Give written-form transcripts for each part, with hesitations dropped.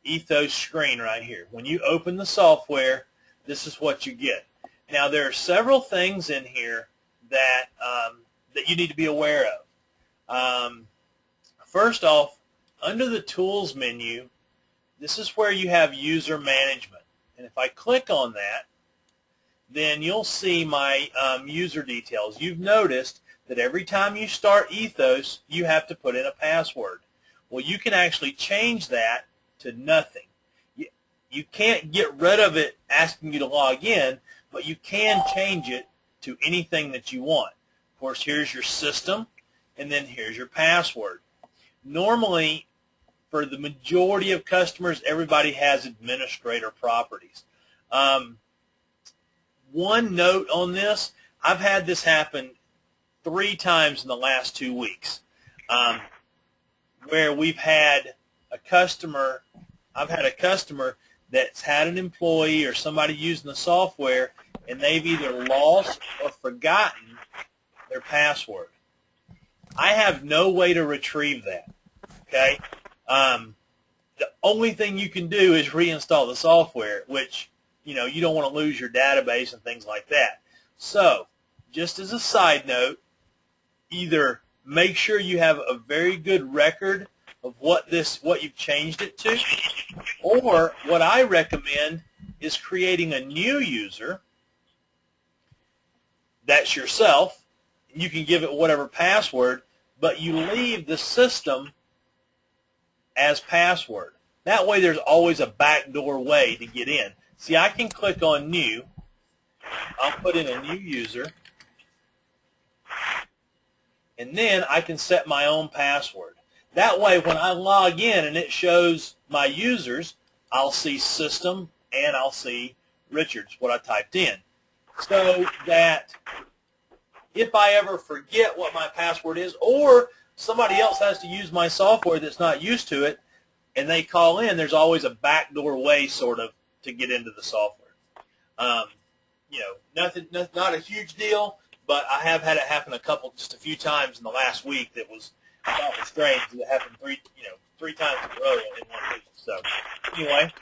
Ethos screen right here. When you open the software, this is what you get. Now, there are several things in here that that you need to be aware of. First off, under the Tools menu, this is where you have User Management. And if I click on that, then you'll see my user details. You've noticed that every time you start Ethos, you have to put in a password. Well, you can actually change that to nothing. You can't get rid of it asking you to log in, but you can change it to anything that you want. Of course, here's your system, and then here's your password. Normally, for the majority of customers, everybody has administrator properties. One note on this, I've had this happen 3 times in the last 2 weeks, where we've had a customer, I've had a customer that's had an employee or somebody using the software, and they've either lost or forgotten their password. I have no way to retrieve that, okay? The only thing you can do is reinstall the software, which, you know, you don't want to lose your database and things like that. So, just as a side note, either make sure you have a very good record of what you've changed it to, or what I recommend is creating a new user. That's yourself. You can give it whatever password, but you leave the system as password. That way there's always a backdoor way to get in. See, I can click on New. I'll put in a new user. And then I can set my own password. That way when I log in and it shows my users, I'll see System and I'll see Richards, what I typed in. So that if I ever forget what my password is, or somebody else has to use my software that's not used to it, and they call in, there's always a backdoor way, sort of, to get into the software. You know, not a huge deal, but I have had it happen just a few times in the last week. That was strange. It happened 3 times in a row in 1 week. So anyway,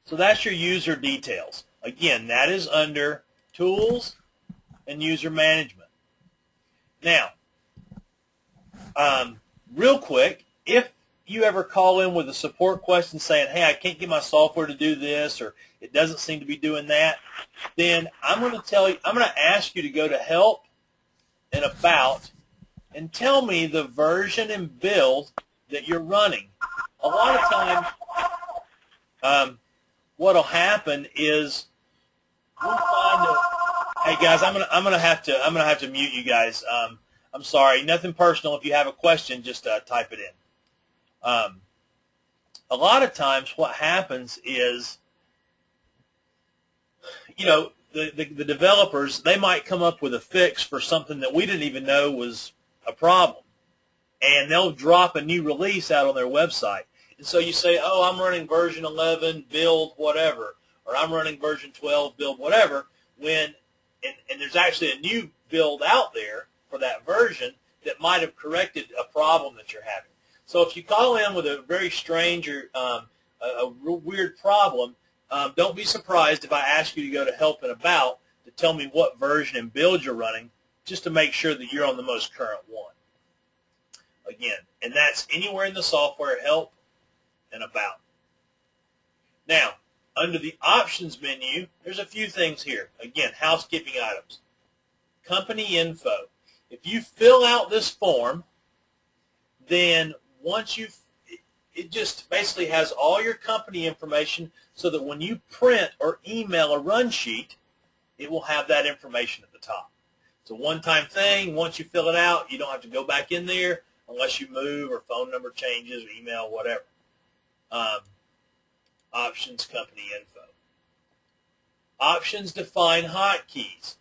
so that's your user details. Again, that is under Tools and User Management. Now, real quick, if you ever call in with a support question saying, hey, I can't get my software to do this, or it doesn't seem to be doing that, then I'm going to ask you to go to Help and About and tell me the version and build that you're running. A lot of times, what'll happen is we'll find a, hey guys, I'm gonna have to mute you guys. I'm sorry, nothing personal. If you have a question, just type it in. A lot of times what happens is, you know, the developers, they might come up with a fix for something that we didn't even know was a problem. And they'll drop a new release out on their website. And so you say, oh, I'm running version 11, build whatever, or I'm running version 12, build whatever, and there's actually a new build out there for that version that might have corrected a problem that you're having. So if you call in with a very strange or a weird problem, don't be surprised if I ask you to go to Help and About to tell me what version and build you're running, just to make sure that you're on the most current one. Again, and that's anywhere in the software, Help and About. Now, under the Options menu, there's a few things here. Again, housekeeping items. Company info. If you fill out this form, then it just basically has all your company information, so that when you print or email a run sheet, it will have that information at the top. It's a one-time thing. Once you fill it out, you don't have to go back in there unless you move or phone number changes or email, whatever. Options, company info. Options define hotkeys.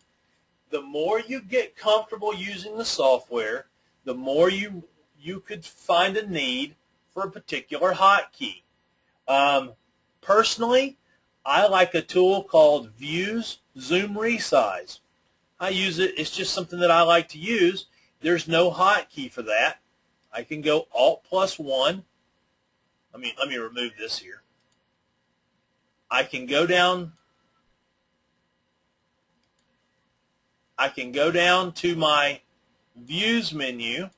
The more you get comfortable using the software, the more you could find a need for a particular hotkey. Personally, I like a tool called Views Zoom Resize. I use it. It's just something that I like to use. There's no hotkey for that. I can go Alt+1 let me remove this here. I can go down to my Views menu.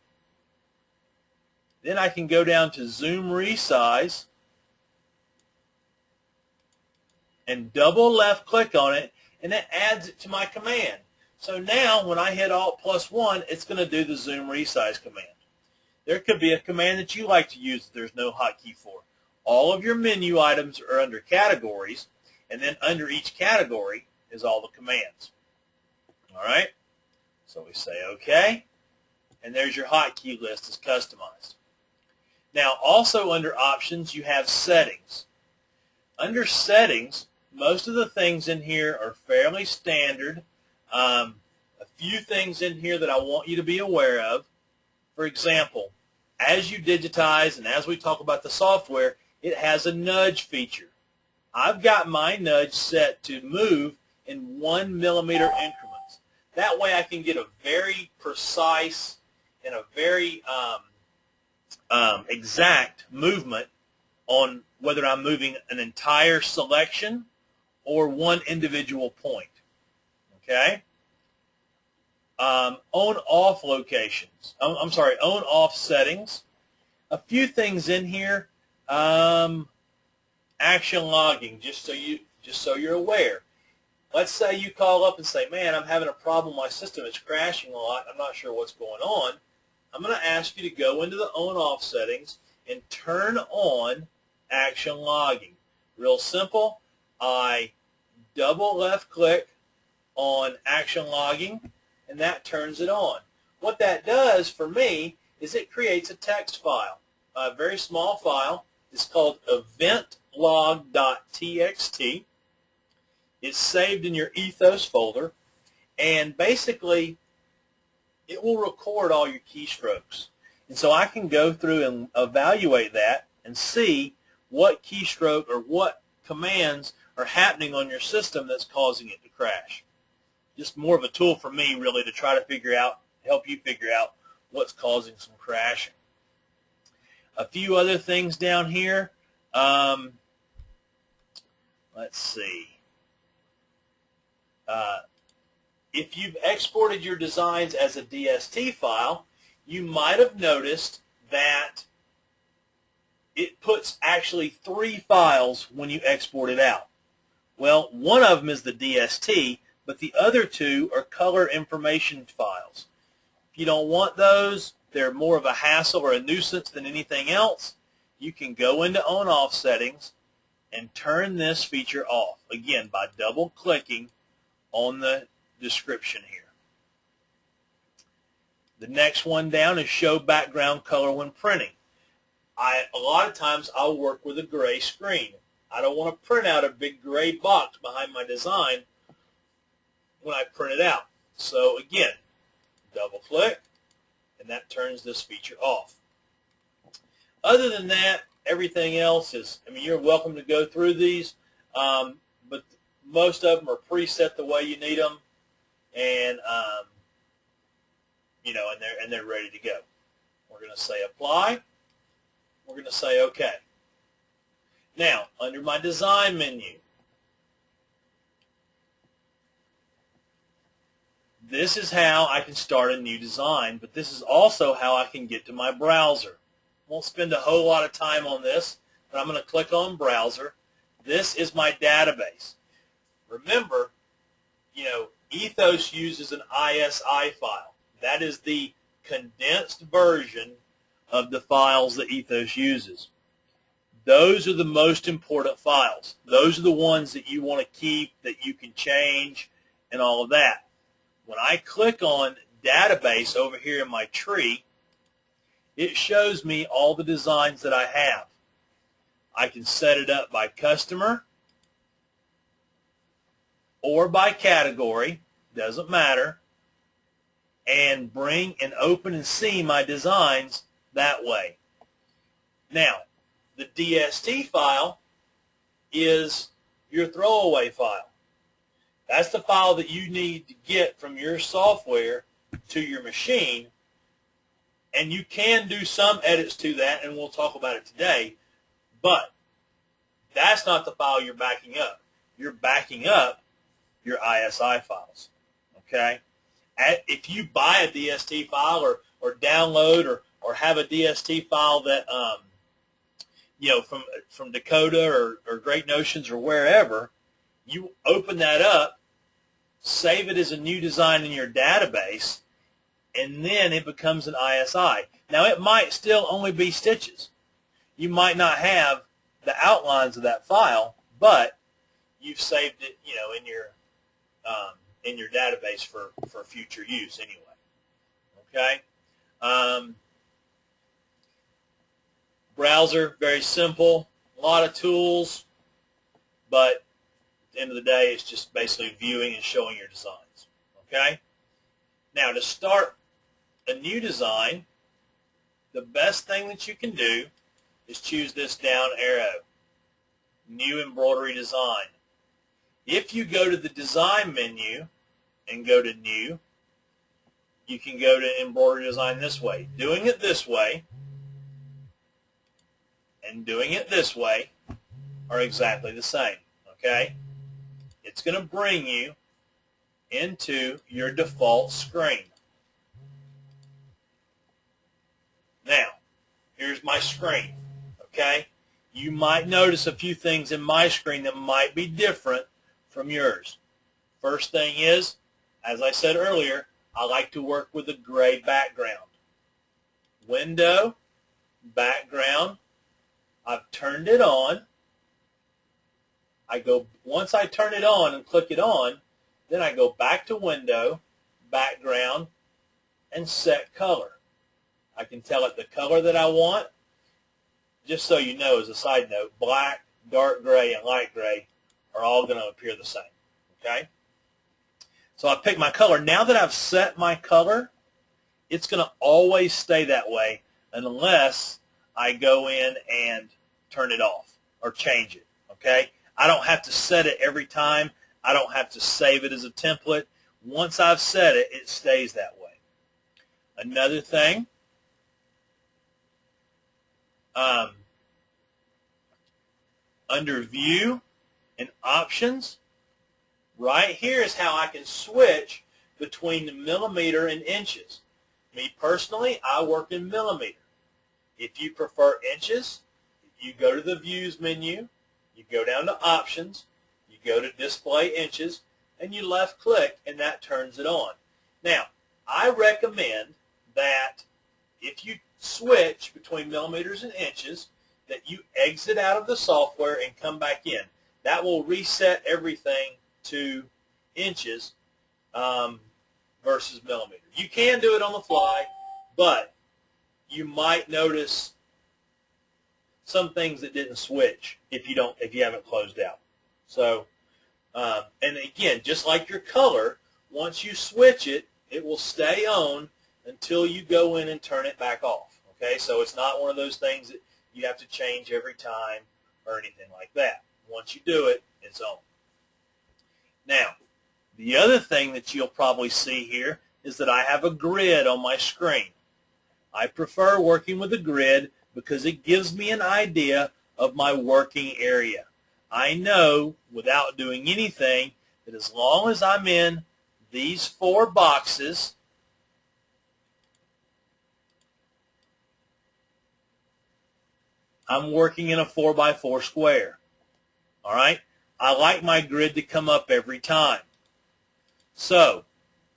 Then I can go down to Zoom Resize and double left click on it, and it adds it to my command. So now when I hit Alt+1, it's going to do the Zoom Resize command. There could be a command that you like to use that there's no hotkey for. All of your menu items are under categories, and then under each category is all the commands. All right? So we say OK, and there's your hotkey list is customized. Now, also under Options, you have Settings. Under Settings, most of the things in here are fairly standard. A few things in here that I want you to be aware of. For example, as you digitize and as we talk about the software, it has a nudge feature. I've got my nudge set to move in 1 millimeter increments. That way I can get a very precise and a very exact movement on whether I'm moving an entire selection or one individual point. Okay? On-off locations. On-off settings. A few things in here. Action logging, just so you're aware. Let's say you call up and say, man, I'm having a problem. My system is crashing a lot. I'm not sure what's going on. I'm going to ask you to go into the on-off settings and turn on action logging. Real simple. I double left click on action logging, and that turns it on. What that does for me is it creates a text file, a very small file. It's called eventlog.txt. It's saved in your Ethos folder, and basically it will record all your keystrokes. And so I can go through and evaluate that and see what keystroke or what commands are happening on your system that's causing it to crash. Just more of a tool for me, really, to try to help you figure out what's causing some crashing. A few other things down here. Let's see. If you've exported your designs as a DST file, you might have noticed that it puts actually 3 files when you export it out. Well, one of them is the DST, but the other 2 are color information files. If you don't want those, they're more of a hassle or a nuisance than anything else, you can go into on-off settings and turn this feature off, again, by double-clicking on the description here. The next one down is show background color when printing. A lot of times I'll work with a gray screen. I don't want to print out a big gray box behind my design when I print it out. So again, double-click, and that turns this feature off. Other than that, everything else is, you're welcome to go through these, but most of them are preset the way you need them, and and they're ready to go. We're going to say apply. We're going to say OK. Now, under my design menu, this is how I can start a new design, but this is also how I can get to my browser. Won't spend a whole lot of time on this, but I'm going to click on Browser. This is my database. Remember, Ethos uses an ISI file. That is the condensed version of the files that Ethos uses. Those are the most important files. Those are the ones that you want to keep, that you can change, and all of that. When I click on Database over here in my tree, it shows me all the designs that I have. I can set it up by customer or by category, doesn't matter, and bring and open and see my designs that way. Now, the DST file is your throwaway file. That's the file that you need to get from your software to your machine, and you can do some edits to that, and we'll talk about it today, But that's not the file you're backing up. You're backing up your ISI files. Okay? If you buy a DST file or download or have a DST file that from Dakota or Great Notions or wherever, you open that up, save it as a new design in your database, and then it becomes an ISI. Now, it might still only be stitches. You might not have the outlines of that file, but you've saved it, in your database for future use anyway. Okay. Browser, very simple, a lot of tools, but at the end of the day, it's just basically viewing and showing your designs. Okay. Now, to start a new design, the best thing that you can do is choose this down arrow, New Embroidery Design. If you go to the Design menu and go to New, you can go to Embroidery Design this way. Doing it this way and doing it this way are exactly the same. Okay? It's going to bring you into your default screen. Now, here's my screen. Okay? You might notice a few things in my screen that might be different from yours. First thing is, as I said earlier, I like to work with a gray background. Window, background, I've turned it on. Once I turn it on and click it on, then I go back to Window, Background, and Set Color. I can tell it the color that I want. Just so you know, as a side note, black, dark gray, and light gray are all going to appear the same. Okay? So I pick my color. Now that I've set my color, it's going to always stay that way unless I go in and turn it off or change it. Okay? I don't have to set it every time. I don't have to save it as a template. Once I've set it, it stays that way. Another thing, under View and Options, right here is how I can switch between the millimeter and inches. Me personally, I work in millimeter. If you prefer inches, you go to the Views menu, you go down to Options, you go to Display Inches, and you left click, and that turns it on. Now, I recommend that if you switch between millimeters and inches, that you exit out of the software and come back in. That will reset everything to inches versus millimeter. You can do it on the fly, but you might notice some things that didn't switch if you haven't closed out. So, and again, just like your color, once you switch it, it will stay on until you go in and turn it back off. Okay, so it's not one of those things that you have to change every time or anything like that. Once you do it, it's on. Now, the other thing that you'll probably see here is that I have a grid on my screen. I prefer working with a grid because it gives me an idea of my working area. I know without doing anything that as long as I'm in these 4 boxes, I'm working in a 4x4 square. All right? I like my grid to come up every time. So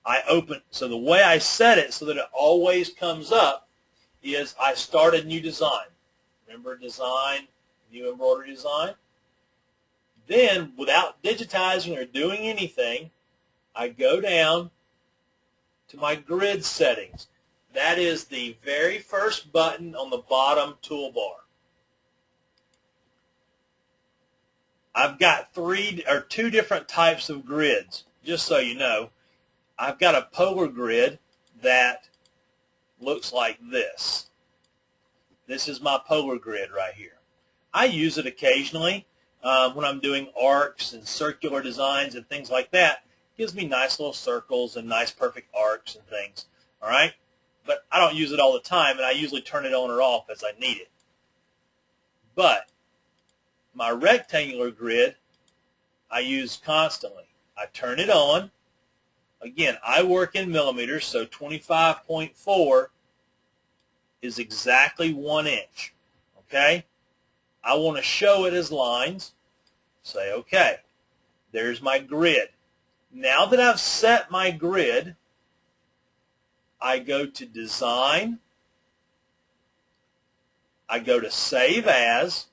the way I set it so that it always comes up is I start a new design. Remember design, new embroidery design? Then, without digitizing or doing anything, I go down to my grid settings. That is the very first button on the bottom toolbar. I've got 2 different types of grids, just so you know. I've got a polar grid that looks like this. This is my polar grid right here. I use it occasionally when I'm doing arcs and circular designs and things like that. It gives me nice little circles and nice perfect arcs and things. All right? But I don't use it all the time, and I usually turn it on or off as I need it. But My rectangular grid I use constantly. I turn it on. Again, I work in millimeters, so 25.4 is exactly 1 inch. Okay? I want to show it as lines. Say, okay, there's my grid. Now that I've set my grid, I go to Design. I go to Save As,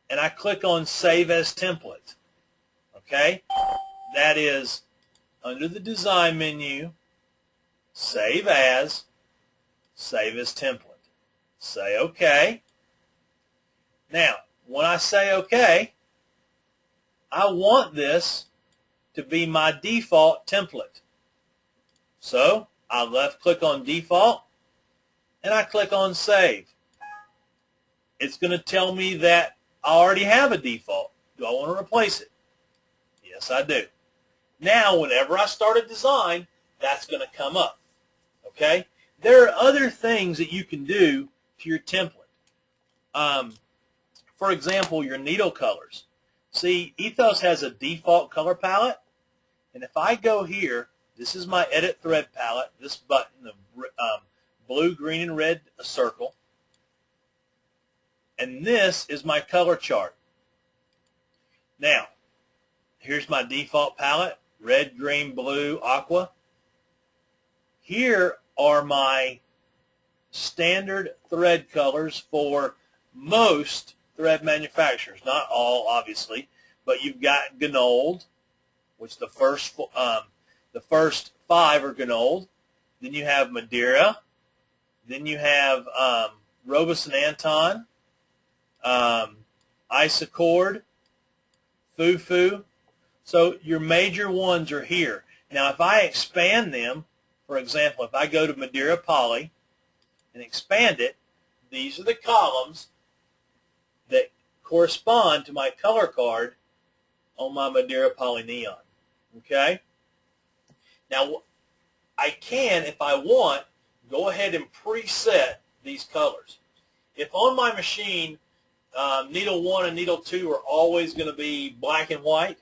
and I click on Save As Template. Okay? That is under the Design menu, Save As, Save As Template. Say OK. Now, when I say OK, I want this to be my default template. So I left click on Default, and I click on Save. It's going to tell me that I already have a default. Do I want to replace it? Yes, I do. Now, whenever I start a design, that's going to come up. Okay? There are other things that you can do to your template. For example, your needle colors. See, Ethos has a default color palette, and if I go here, this is my Edit Thread palette, this button, the blue, green, and red circle, and this is my color chart. Now, here's my default palette, red, green, blue, aqua. Here are my standard thread colors for most thread manufacturers. Not all, obviously, but you've got Ganold, which the first 5 are Ganold. Then you have Madeira. Then you have Robus and Anton, Isocord, Fufu. So your major ones are here. Now, if I expand them, for example, if I go to Madeira Poly and expand it, these are the columns that correspond to my color card on my Madeira Poly Neon. Okay? Now, I can, if I want, go ahead and preset these colors. If on my machine, needle 1 and needle 2 are always going to be black and white,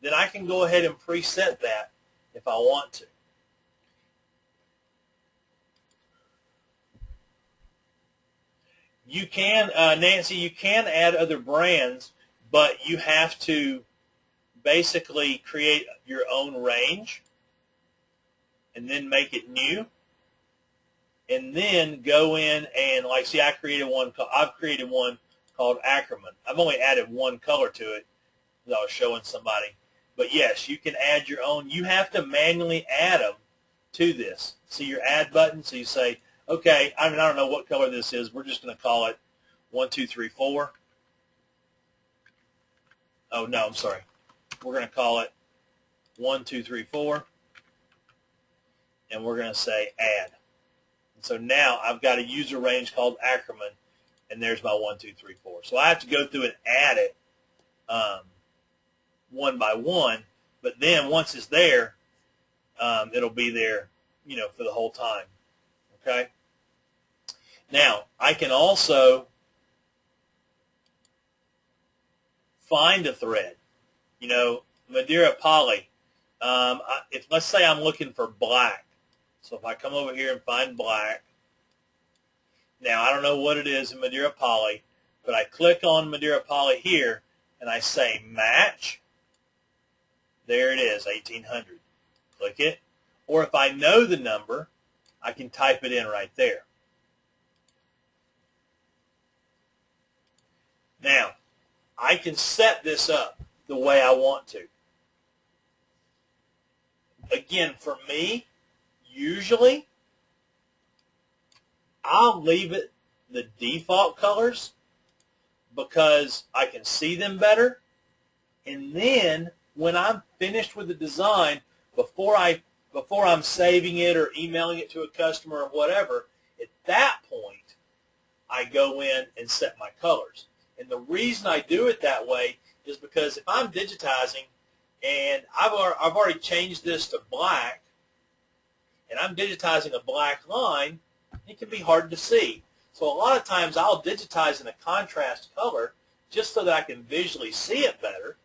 then I can go ahead and preset that if I want to. You can, Nancy, you can add other brands, but you have to basically create your own range and then make it new, and then go in and, like, see, I've created one called Ackerman. I've only added one color to it that I was showing somebody. But yes, you can add your own. You have to manually add them to this. See your add button, so you say, okay, I don't know what color this is. We're just going to call it 1, 2, 3, 4. Oh, no, I'm sorry. We're going to call it 1, 2, 3, 4. And we're going to say add. And so now I've got a user range called Ackerman, and there's my 1, 2, 3, 4. So I have to go through and add it one by one, but then once it's there, it'll be there, for the whole time. Okay? Now, I can also find a thread. Madeira Poly. If let's say I'm looking for black, so if I come over here and find black, now I don't know what it is in Madeira Poly, but I click on Madeira Poly here and I say match. There it is, 1800. Click it. Or if I know the number, I can type it in right there. Now, I can set this up the way I want to. Again, for me, usually, I'll leave it the default colors because I can see them better. And then, when I'm finished with the design, before I'm saving it or emailing it to a customer or whatever, at that point, I go in and set my colors. And the reason I do it that way is because if I'm digitizing and I've already changed this to black, and I'm digitizing a black line, it can be hard to see. So a lot of times I'll digitize in a contrast color just so that I can visually see it better.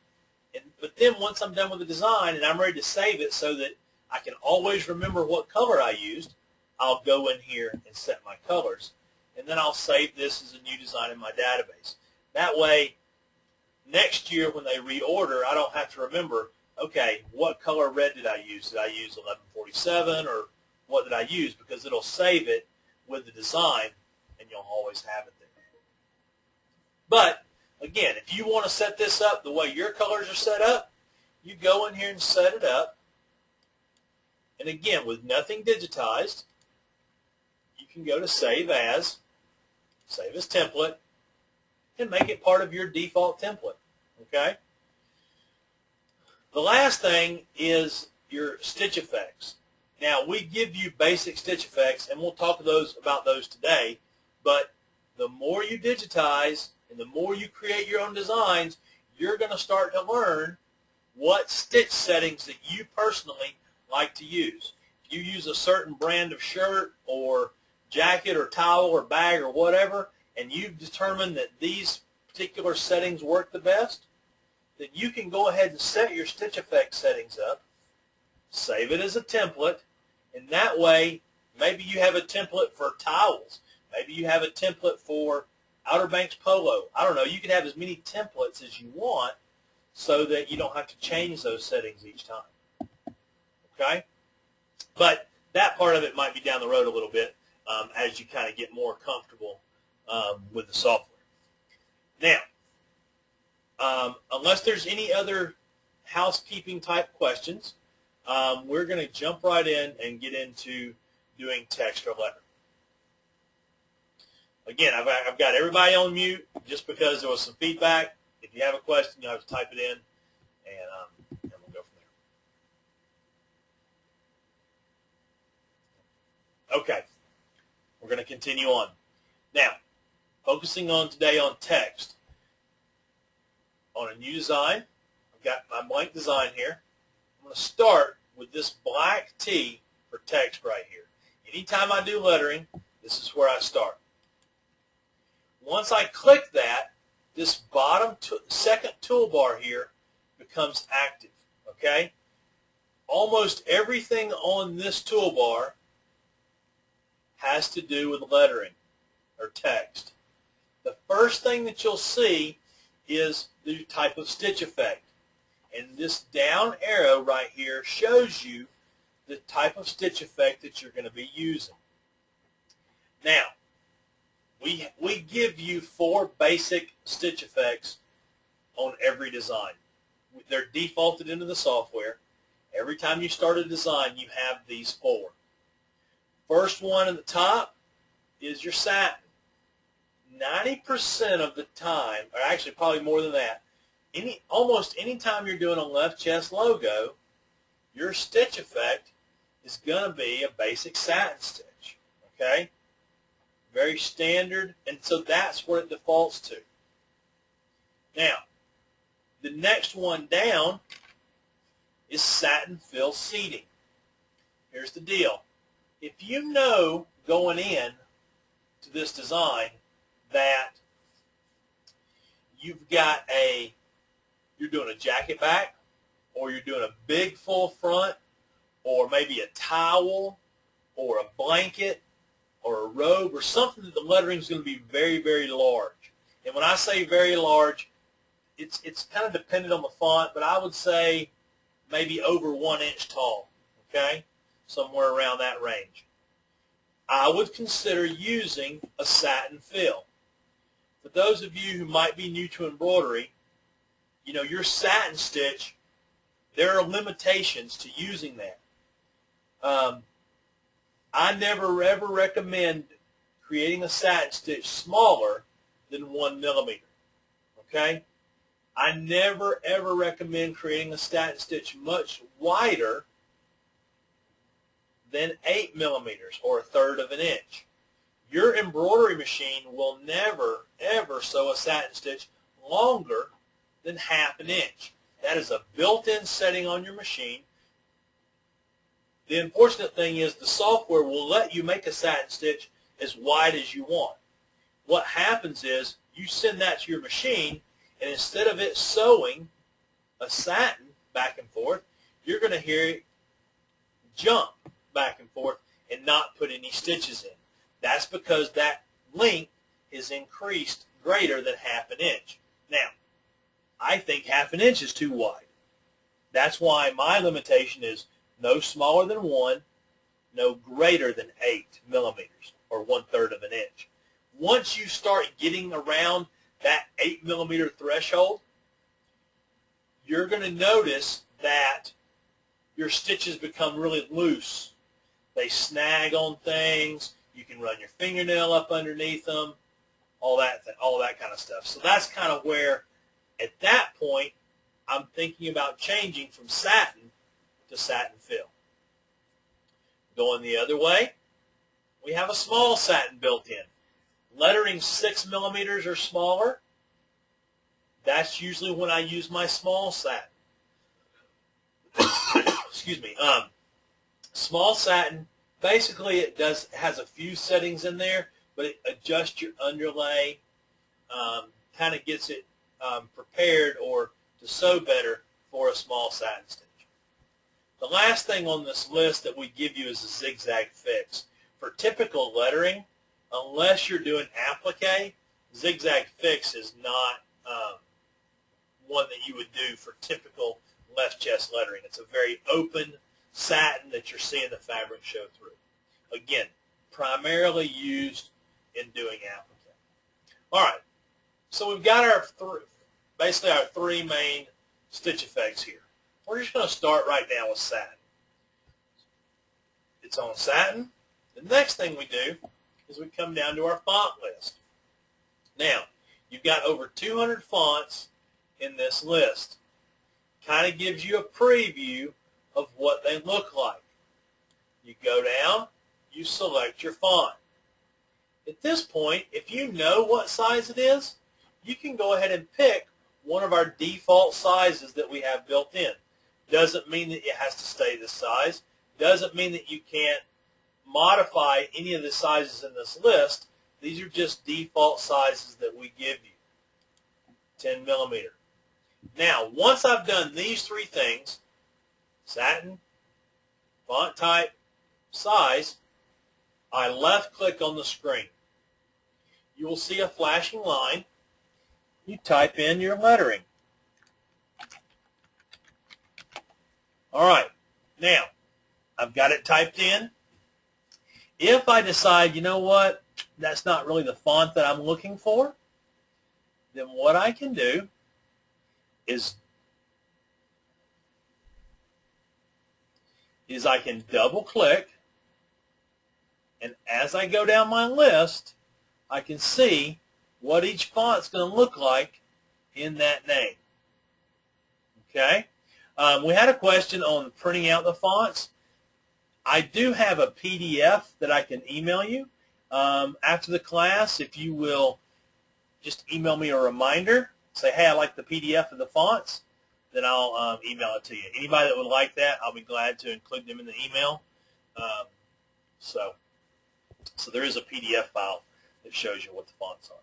But then once I'm done with the design and I'm ready to save it so that I can always remember what color I used, I'll go in here and set my colors. And then I'll save this as a new design in my database. That way, next year when they reorder, I don't have to remember, okay, what color red did I use? Did I use 1147 or what did I use? Because it'll save it with the design and you'll always have it there. But again, if you want to set this up the way your colors are set up, you go in here and set it up. And again, with nothing digitized, you can go to Save As Template, and make it part of your default template. Okay? The last thing is your stitch effects. Now, we give you basic stitch effects, and we'll talk about those today, but the more you digitize and the more you create your own designs, you're going to start to learn what stitch settings that you personally like to use. If you use a certain brand of shirt or jacket or towel or bag or whatever, and you've determined that these particular settings work the best, then you can go ahead and set your stitch effect settings up, save it as a template, and that way maybe you have a template for towels, maybe you have a template for Outer Banks polo. I don't know, you can have as many templates as you want so that you don't have to change those settings each time. Okay? But that part of it might be down the road a little bit as you kind of get more comfortable with the software. Now, unless there's any other housekeeping type questions, we're going to jump right in and get into doing text or letter. Again, I've got everybody on mute just because there was some feedback. If you have a question, you'll have to type it in, and we'll go from there. Okay, we're going to continue on. Now, focusing on today on text. On a new design, I've got my blank design here. I'm going to start with this black T for text right here. Anytime I do lettering, this is where I start. Once I click that, this bottom second toolbar here becomes active. Okay? Almost everything on this toolbar has to do with lettering or text. The first thing that you'll see is the type of stitch effect. And this down arrow right here shows you the type of stitch effect that you're going to be using. Now, we give you 4 basic stitch effects on every design. They're defaulted into the software. Every time you start a design, you have these 4. First one at the top is your satin. 90% of the time, or actually probably more than that, almost any time you're doing a left chest logo, your stitch effect is going to be a basic satin stitch. Okay? Very standard, and so that's what it defaults to. Now, the next one down is satin fill seating. Here's the deal. If you know going in to this design that you've got you're doing a jacket back, or you're doing a big full front, or maybe a towel, or a blanket, or a robe, or something that the lettering is going to be very, very large. And when I say very large, it's kind of dependent on the font, but I would say maybe over 1 inch tall, okay? Somewhere around that range. I would consider using a satin fill. For those of you who might be new to embroidery, you know, your satin stitch, there are limitations to using that. I never ever recommend creating a satin stitch smaller than 1 millimeter. Okay? I never ever recommend creating a satin stitch much wider than 8 millimeters or 1/3 of an inch. Your embroidery machine will never ever sew a satin stitch longer than 1/2 an inch. That is a built-in setting on your machine. The unfortunate thing is the software will let you make a satin stitch as wide as you want. what happens is you send that to your machine, and instead of it sewing a satin back and forth, you're going to hear it jump back and forth and not put any stitches in. That's because that length is increased greater than ½ inch. Now, I think ½ inch is too wide. That's why my limitation is no smaller than 1, no greater than 8 millimeters, or 1/3 of an inch. Once you start getting around that 8 millimeter threshold, you're going to notice that your stitches become really loose. They snag on things. You can run your fingernail up underneath them, all that kind of stuff. So that's kind of where, at that point, I'm thinking about changing from satin to satin fill. Going the other way, we have a small satin built in. Lettering 6 millimeters or smaller, that's usually when I use my small satin. Excuse me. Small satin, basically it has a few settings in there, but it adjusts your underlay, kind of gets it prepared or to sew better for a small satin stitch. The last thing on this list that we give you is a zigzag fix. For typical lettering, unless you're doing applique, zigzag fix is not one that you would do for typical left chest lettering. It's a very open satin that you're seeing the fabric show through. Again, primarily used in doing applique. All right, so we've got basically our 3 main stitch effects here. We're just going to start right now with satin. It's on satin. The next thing we do is we come down to our font list. Now, you've got over 200 fonts in this list. Kind of gives you a preview of what they look like. You go down, you select your font. At this point, if you know what size it is, you can go ahead and pick one of our default sizes that we have built in. Doesn't mean that it has to stay this size. Doesn't mean that you can't modify any of the sizes in this list. These are just default sizes that we give you. 10 millimeter. Now, once I've done these 3 things, satin, font type, size, I left-click on the screen. You will see a flashing line. You type in your lettering. All right, now, I've got it typed in. If I decide, you know what, that's not really the font that I'm looking for, then what I can do is I can double-click, and as I go down my list, I can see what each font's going to look like in that name. Okay? We had a question on printing out the fonts. I do have a PDF that I can email you after the class. If you will just email me a reminder, say, hey, I like the PDF of the fonts, then I'll email it to you. Anybody that would like that, I'll be glad to include them in the email. So there is a PDF file that shows you what the fonts are.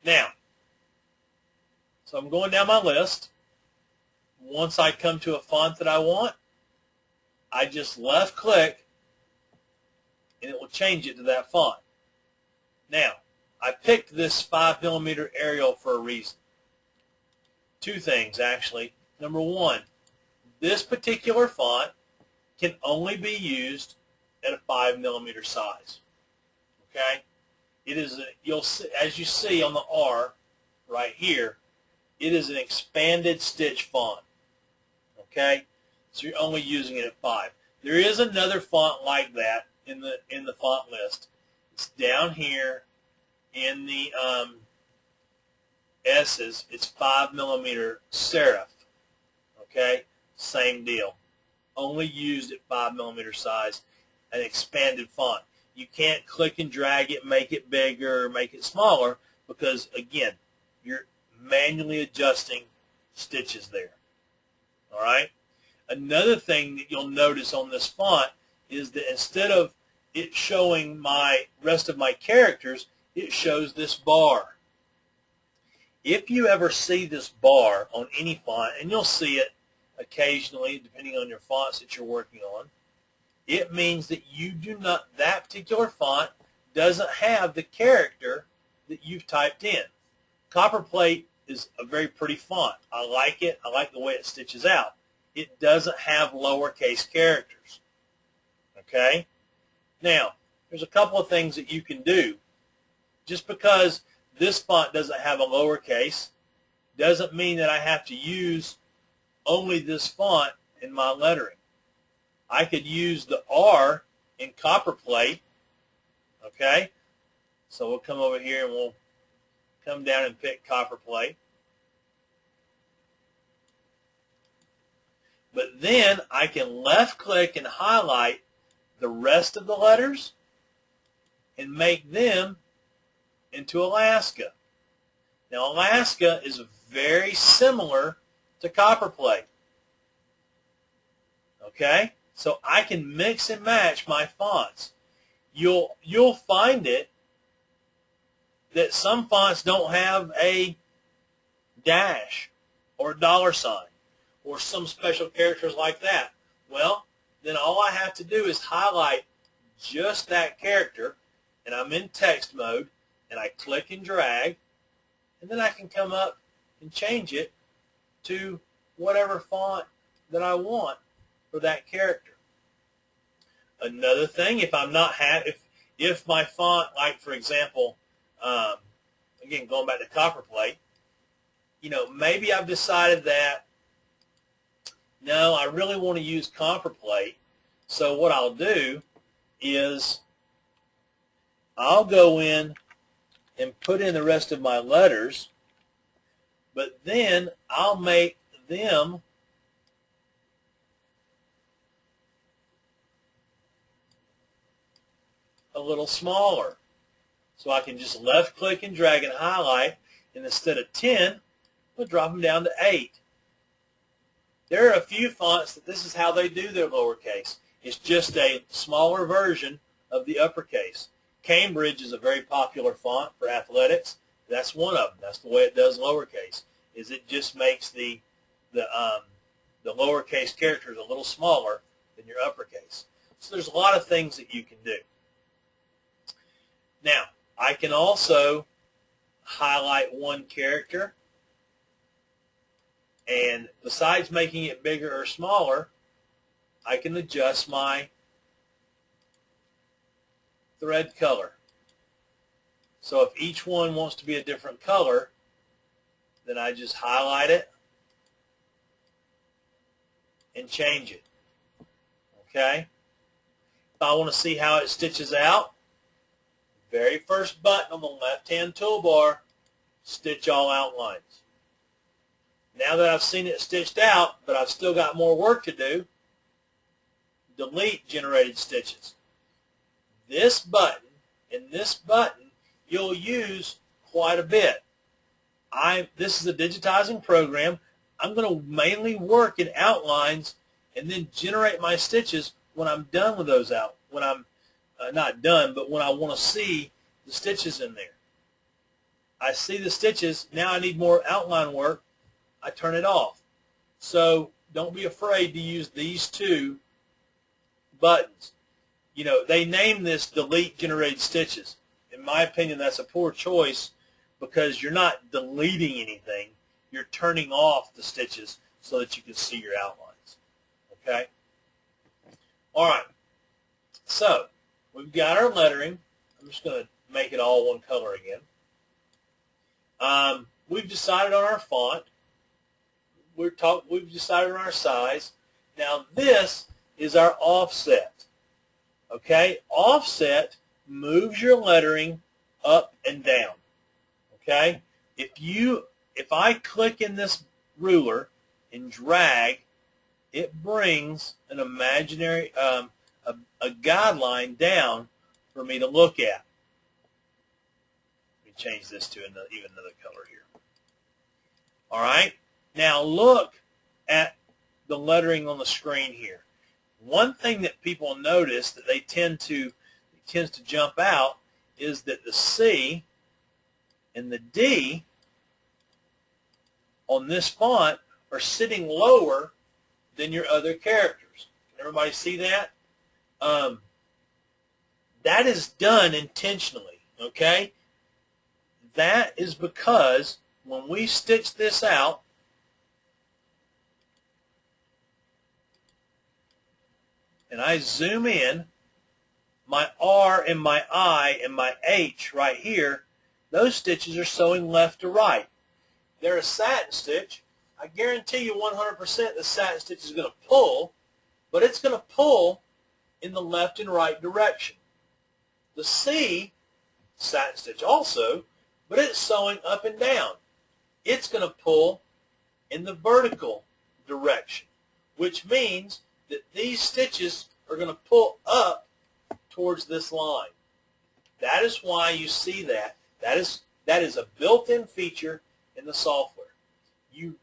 Now, so I'm going down my list. Once I come to a font that I want, I just left-click, and it will change it to that font. Now, I picked this 5 millimeter Arial for a reason. 2 things, actually. Number 1, this particular font can only be used at a 5 millimeter size. Okay? It is, you'll see, as you see on the R right here, it is an expanded stitch font. Okay? So you're only using it at 5. There is another font like that in the font list. It's down here in the S's. It's 5 millimeter serif. Okay? Same deal. Only used at 5 millimeter size, an expanded font. You can't click and drag it, make it bigger, make it smaller, because, again, you're manually adjusting stitches there. All right? Another thing that you'll notice on this font is that instead of it showing my rest of my characters, it shows this bar. If you ever see this bar on any font, and you'll see it occasionally depending on your fonts that you're working on, it means that that particular font doesn't have the character that you've typed in. Copperplate is a very pretty font. I like it. I like the way it stitches out. It doesn't have lowercase characters. Okay? Now, there's a couple of things that you can do. Just because this font doesn't have a lowercase doesn't mean that I have to use only this font in my lettering. I could use the R in Copperplate. Okay? So we'll come over here and we'll come down and pick Copperplate. But then I can left-click and highlight the rest of the letters and make them into Alaska. Now, Alaska is very similar to Copperplate. Okay? So I can mix and match my fonts. You'll find it that some fonts don't have a dash or a dollar sign or some special characters like that. Well, then all I have to do is highlight just that character, and I'm in text mode, and I click and drag, and then I can come up and change it to whatever font that I want for that character. Another thing, if my font, like for example, again going back to Copperplate, maybe I've decided that no, I really want to use Copperplate. So what I'll do is I'll go in and put in the rest of my letters, but then I'll make them a little smaller. So I can just left click and drag and highlight, and instead of 10, we'll drop them down to 8. There are a few fonts that this is how they do their lowercase. It's just a smaller version of the uppercase. Cambridge is a very popular font for athletics. That's one of them. That's the way it does lowercase. Is it just makes the lowercase characters a little smaller than your uppercase. So there's a lot of things that you can do. Now, I can also highlight one character, and besides making it bigger or smaller, I can adjust my thread color. So if each one wants to be a different color, then I just highlight it and change it. Okay? If I want to see how it stitches out, very first button on the left-hand toolbar, stitch all outlines. Now that I've seen it stitched out, but I've still got more work to do, delete generated stitches. This button and this button you'll use quite a bit. This is a digitizing program. I'm going to mainly work in outlines and then generate my stitches when I'm done with those out. When I'm not done, but when I want to see the stitches in there. I see the stitches. Now I need more outline work. I turn it off. So don't be afraid to use these two buttons. They name this delete generated stitches. In my opinion, that's a poor choice because you're not deleting anything. You're turning off the stitches so that you can see your outlines. Okay? All right. So we've got our lettering. I'm just going to make it all one color again. We've decided on our font. We've decided on our size. Now this is our offset. Okay? Offset moves your lettering up and down. Okay? If I click in this ruler and drag, it brings an imaginary a guideline down for me to look at. Let me change this to even another color here. All right? Now look at the lettering on the screen here. One thing that people notice that tends to jump out is that the C and the D on this font are sitting lower than your other characters. Can everybody see that? That is done intentionally, okay? That is because when we stitch this out, and I zoom in, my R and my I and my H right here, those stitches are sewing left to right. They're a satin stitch. I guarantee you 100% the satin stitch is going to pull, but it's going to pull in the left and right direction. The C, satin stitch also, but it's sewing up and down. It's going to pull in the vertical direction, which means that these stitches are going to pull up towards this line. That is why you see that. That is a built-in feature in the software. You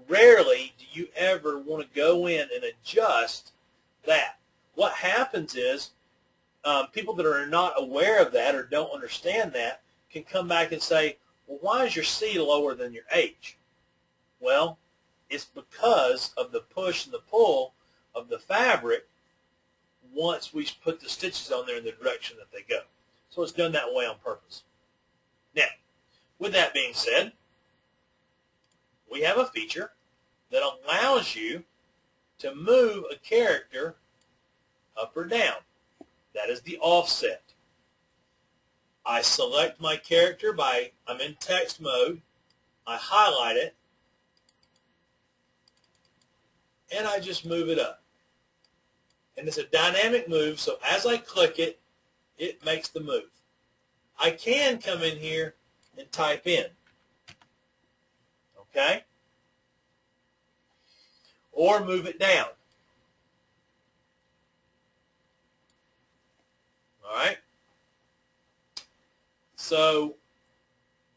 rarely do you ever want to go in and adjust that. What happens is people that are not aware of that or don't understand that can come back and say, well, why is your C lower than your H? Well, it's because of the push and the pull of the fabric once we put the stitches on there in the direction that they go. So it's done that way on purpose. Now, with that being said, we have a feature that allows you to move a character up or down. That is the offset. I select my character I'm in text mode, I highlight it, and I just move it up. And it's a dynamic move, so as I click it, it makes the move. I can come in here and type in, okay? Or move it down. All right? So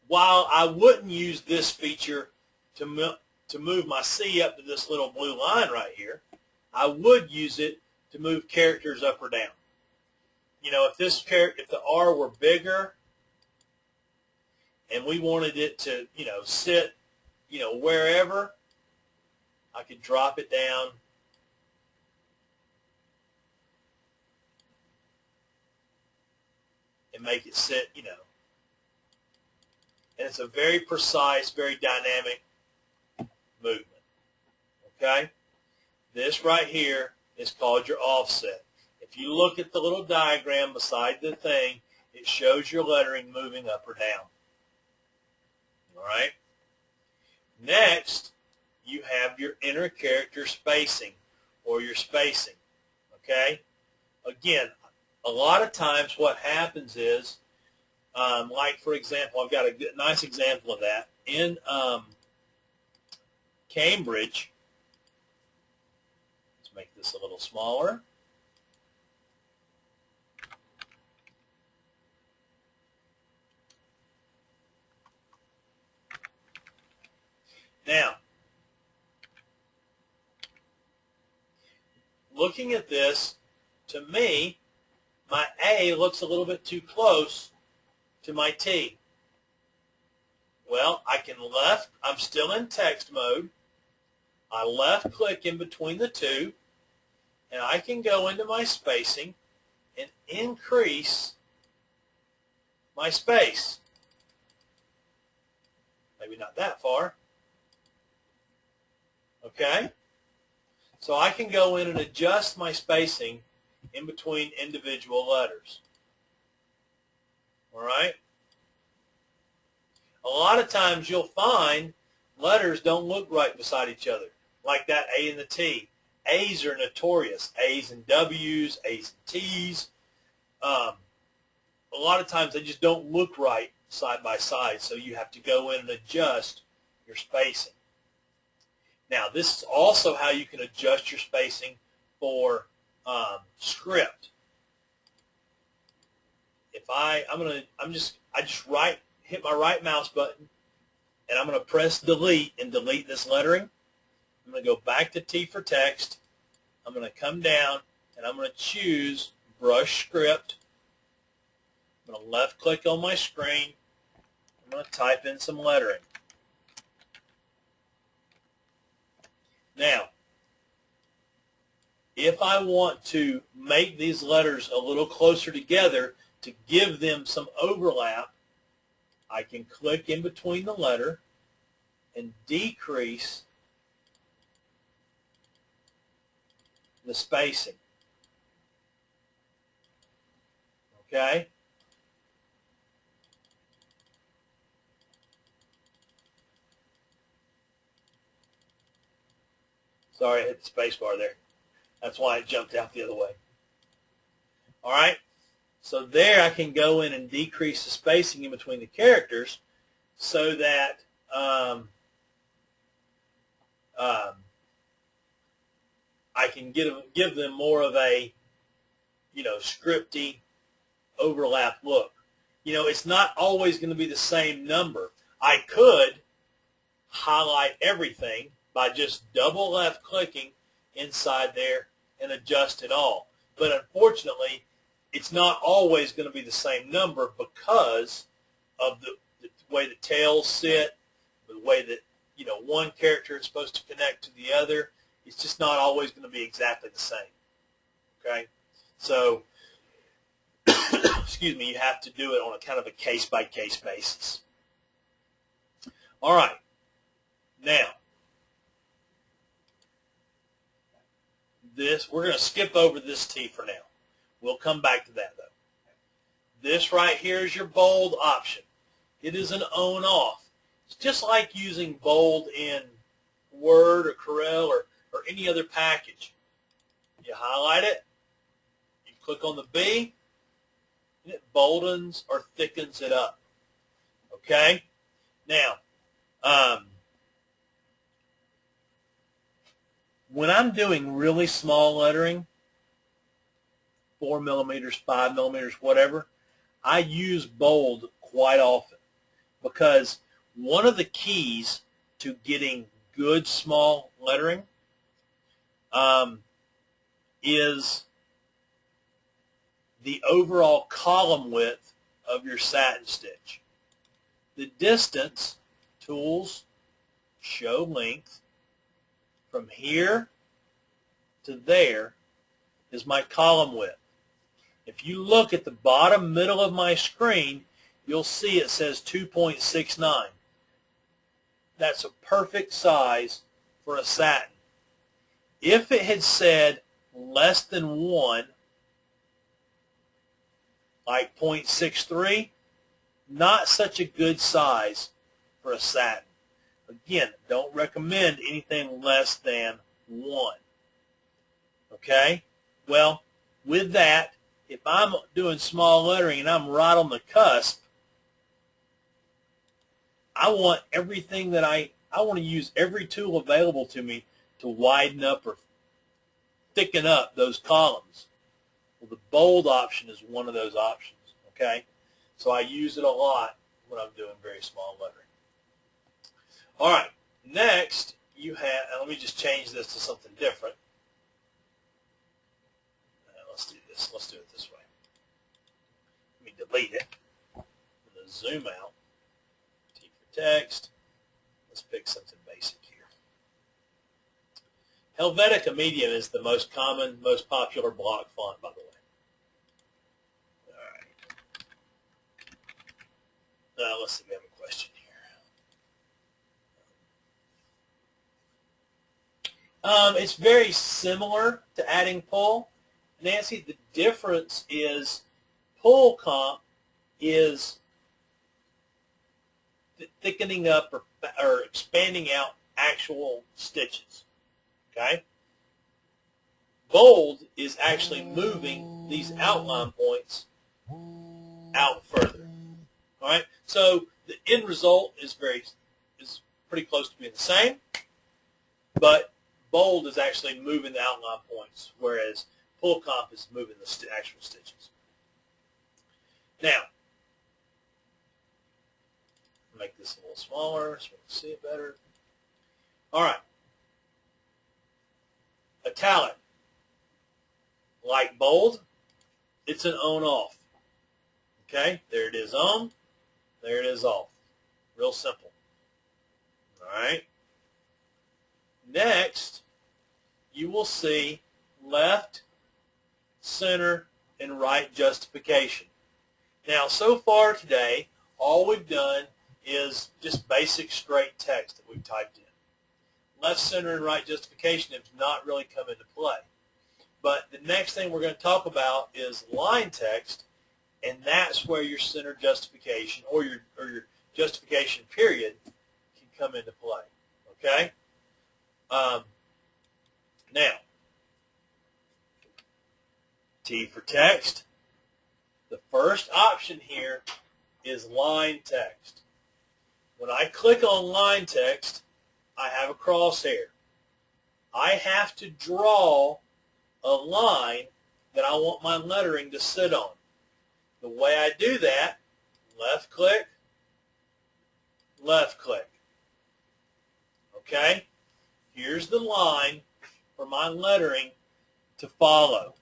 while I wouldn't use this feature to move my C up to this little blue line right here, I would use it to move characters up or down. You know, if the R were bigger and we wanted it to, sit, wherever, I could drop it down and make it sit, and it's a very precise, very dynamic movement, okay? This right here is called your offset. If you look at the little diagram beside the thing, it shows your lettering moving up or down, all right? Next, you have your inner character spacing or your spacing, okay? Again, a lot of times what happens is, like for example, I've got a nice example of that. In Cambridge, let's make this a little smaller. Now, looking at this, to me, my A looks a little bit too close to my T. Well, I'm still in text mode. I left click in between the two, and I can go into my spacing and increase my space. Maybe not that far. Okay? So I can go in and adjust my spacing in between individual letters. All right? A lot of times you'll find letters don't look right beside each other, like that A and the T. A's are notorious. A's and W's, A's and T's. A lot of times they just don't look right side by side, so you have to go in and adjust your spacing. Now, this is also how you can adjust your spacing for script. If I just hit my right mouse button, and I'm going to press delete and delete this lettering. I'm going to go back to T for text. I'm going to come down, and I'm going to choose brush script. I'm I'm going to left click on my screen. I'm going to type in some lettering. Now, if I want to make these letters a little closer together to give them some overlap, I can click in between the letter and decrease the spacing. Okay? Sorry, I hit the space bar there. That's why it jumped out the other way. All right? So there I can go in and decrease the spacing in between the characters so that I can give them more of a, scripty overlap look. It's not always going to be the same number. I could highlight everything by just double left clicking inside there and adjust it all. But unfortunately, it's not always going to be the same number because of the way the tails sit, the way that one character is supposed to connect to the other. It's just not always going to be exactly the same. Okay, so excuse me, you have to do it on a kind of a case-by-case basis. All right, now we're going to skip over this T for now. We'll come back to that though. This right here is your bold option. It is an on-off. It's just like using bold in Word or Corel or any other package. You highlight it, you click on the B, and it boldens or thickens it up. Okay? Now, when I'm doing really small lettering, 4 millimeters, 5 millimeters, whatever, I use bold quite often because one of the keys to getting good small lettering is the overall column width of your satin stitch. The distance, tools, show length, from here to there is my column width. If you look at the bottom middle of my screen, you'll see it says 2.69. That's a perfect size for a satin. If it had said less than 1, like 0.63, not such a good size for a satin. Again, don't recommend anything less than 1. Okay? Well, with that, if I'm doing small lettering and I'm right on the cusp, I want everything that I want to use every tool available to me to widen up or thicken up those columns. Well, the bold option is one of those options, okay? So I use it a lot when I'm doing very small lettering. All right, next you have, let me just change this to something different. Let's do this. Let's do it this way. Let me delete it. I'm going to zoom out. T for text. Let's pick something basic here. Helvetica Medium is the most common, most popular block font, by the way. All right. Let's see if we have a question here. It's very similar to adding pull. Nancy, the difference is pull comp is thickening up or expanding out actual stitches. Okay? Bold is actually moving these outline points out further. All right? So the end result is pretty close to being the same, but bold is actually moving the outline points, whereas pull comp is moving the actual stitches. Now, make this a little smaller so we can see it better. All right. Italic, like bold, it's an on-off. Okay, there it is on, there it is off. Real simple. All right. Next, you will see left, center, and right justification. Now, so far today, all we've done is just basic straight text that we've typed in. Left, center, and right justification have not really come into play. But the next thing we're going to talk about is line text, and that's where your center justification or your justification period can come into play. Okay? Now, T for text. The first option here is line text. When I click on line text, I have a crosshair. I have to draw a line that I want my lettering to sit on. The way I do that, left click, left click. Okay? Here's the line for my lettering to follow.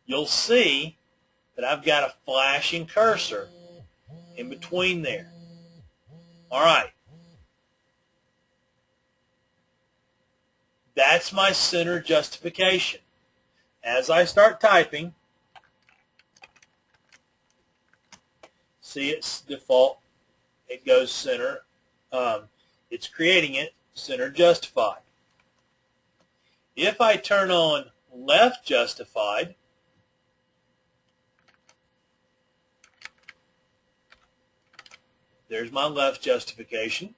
You'll see that I've got a flashing cursor in between there. All right. That's my center justification. As I start typing, see its default, it goes center. It's creating it center justified. If I turn on left justified, there's my left justification.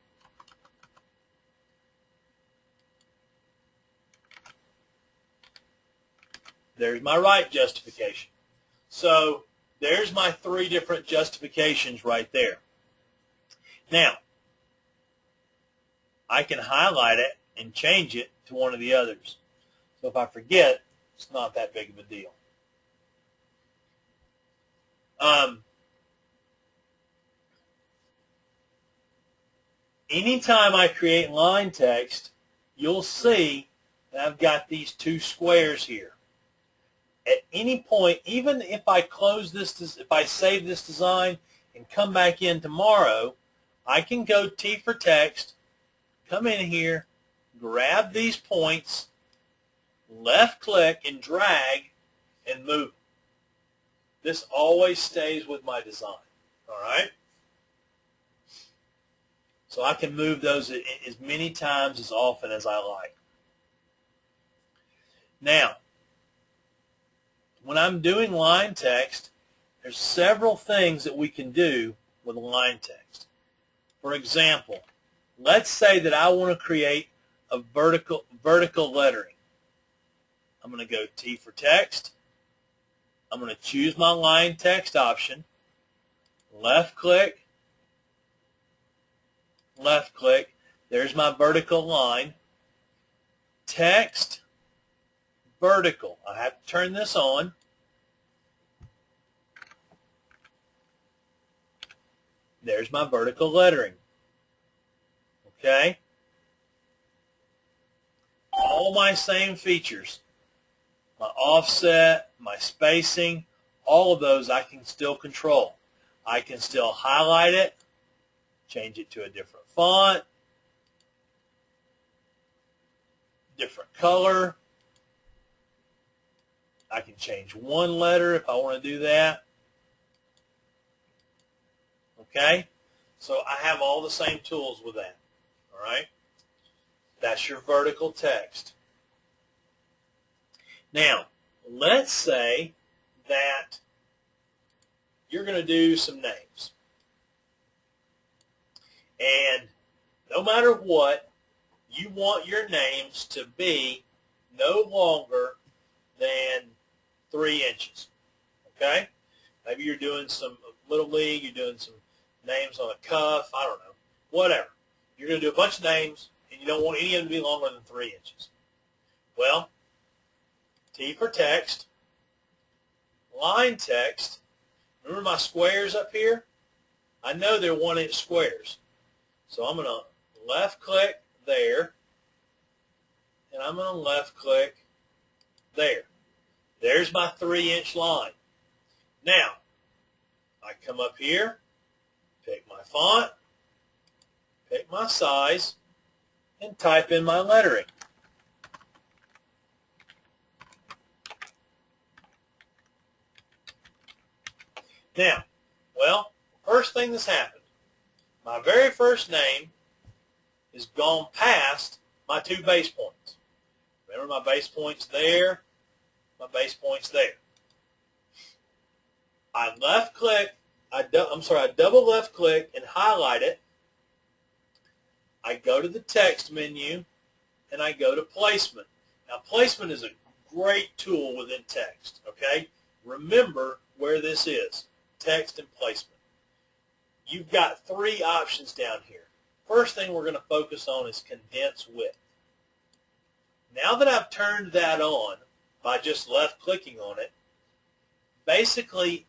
There's my right justification. So there's my three different justifications right there. Now, I can highlight it and change it to one of the others. So if I forget, it's not that big of a deal. Anytime I create line text, you'll see that I've got these two squares here. At any point, even if I close this, if I save this design and come back in tomorrow, I can go T for text, come in here, grab these points, left click and drag and move. This always stays with my design. All right? So I can move those as many times, as often as I like. Now, when I'm doing line text, there's several things that we can do with line text. For example, let's say that I want to create a vertical lettering. I'm going to go T for text. I'm going to choose my line text option. Left click. Left click. There's my vertical line. Text. Vertical. I have to turn this on. There's my vertical lettering. Okay? All my same features. My offset, my spacing, all of those I can still control. I can still highlight it, change it to a different font, different color. I can change one letter if I want to do that. Okay? So I have all the same tools with that. All right? That's your vertical text. Now, let's say that you're going to do some names. And no matter what, you want your names to be no longer than 3 inches. Okay? Maybe you're doing some Little League, you're doing some names on a cuff, I don't know, whatever. You're going to do a bunch of names, and you don't want any of them to be longer than 3 inches. Well, T for text, line text. Remember my squares up here? I know they're 1 inch squares. So I'm going to left click there, and I'm going to left click there. There's my 3-inch line. Now, I come up here, pick my font, pick my size, and type in my lettering. Now, well, first thing that's happened, my very first name has gone past my 2 base points. Remember, my base point's there, my base point's there. I left click, I double left click and highlight it. I go to the text menu and I go to placement. Now, placement is a great tool within text, okay? Remember where this is, text and placement. You've got 3 options down here. First thing we're going to focus on is condense width. Now that I've turned that on by just left clicking on it, basically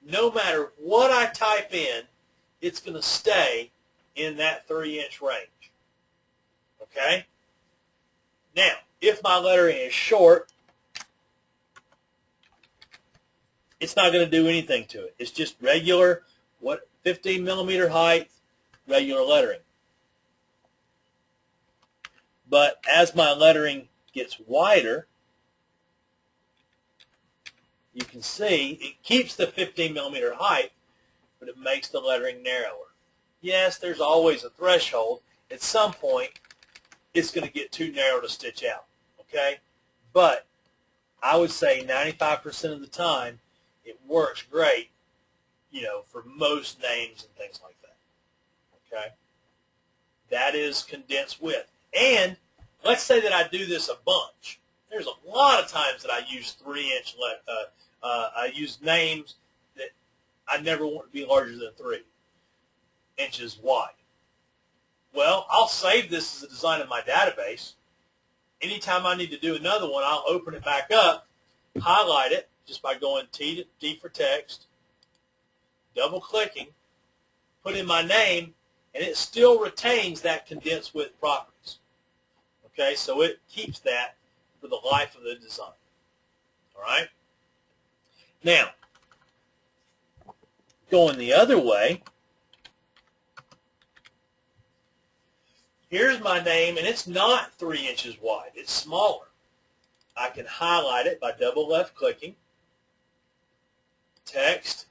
no matter what I type in, it's going to stay in that 3-inch range. Okay? Now, if my lettering is short, it's not going to do anything to it. It's just regular, 15 millimeter height, regular lettering. But as my lettering gets wider, you can see it keeps the 15 millimeter height, but it makes the lettering narrower. Yes, there's always a threshold. At some point, it's going to get too narrow to stitch out, okay? But I would say 95% of the time, it works great, you know, for most names and things like that, okay? That is condensed width. And let's say that I do this a bunch. There's a lot of times that I use 3-inch, I use names that I never want to be larger than 3 inches wide. Well, I'll save this as a design in my database. Anytime I need to do another one, I'll open it back up, highlight it just by going T for text, double clicking, put in my name, and it still retains that condensed width properties. Okay, so it keeps that for the life of the design. All right? Now, going the other way, here's my name, and it's not 3 inches wide. It's smaller. I can highlight it by double left clicking, text,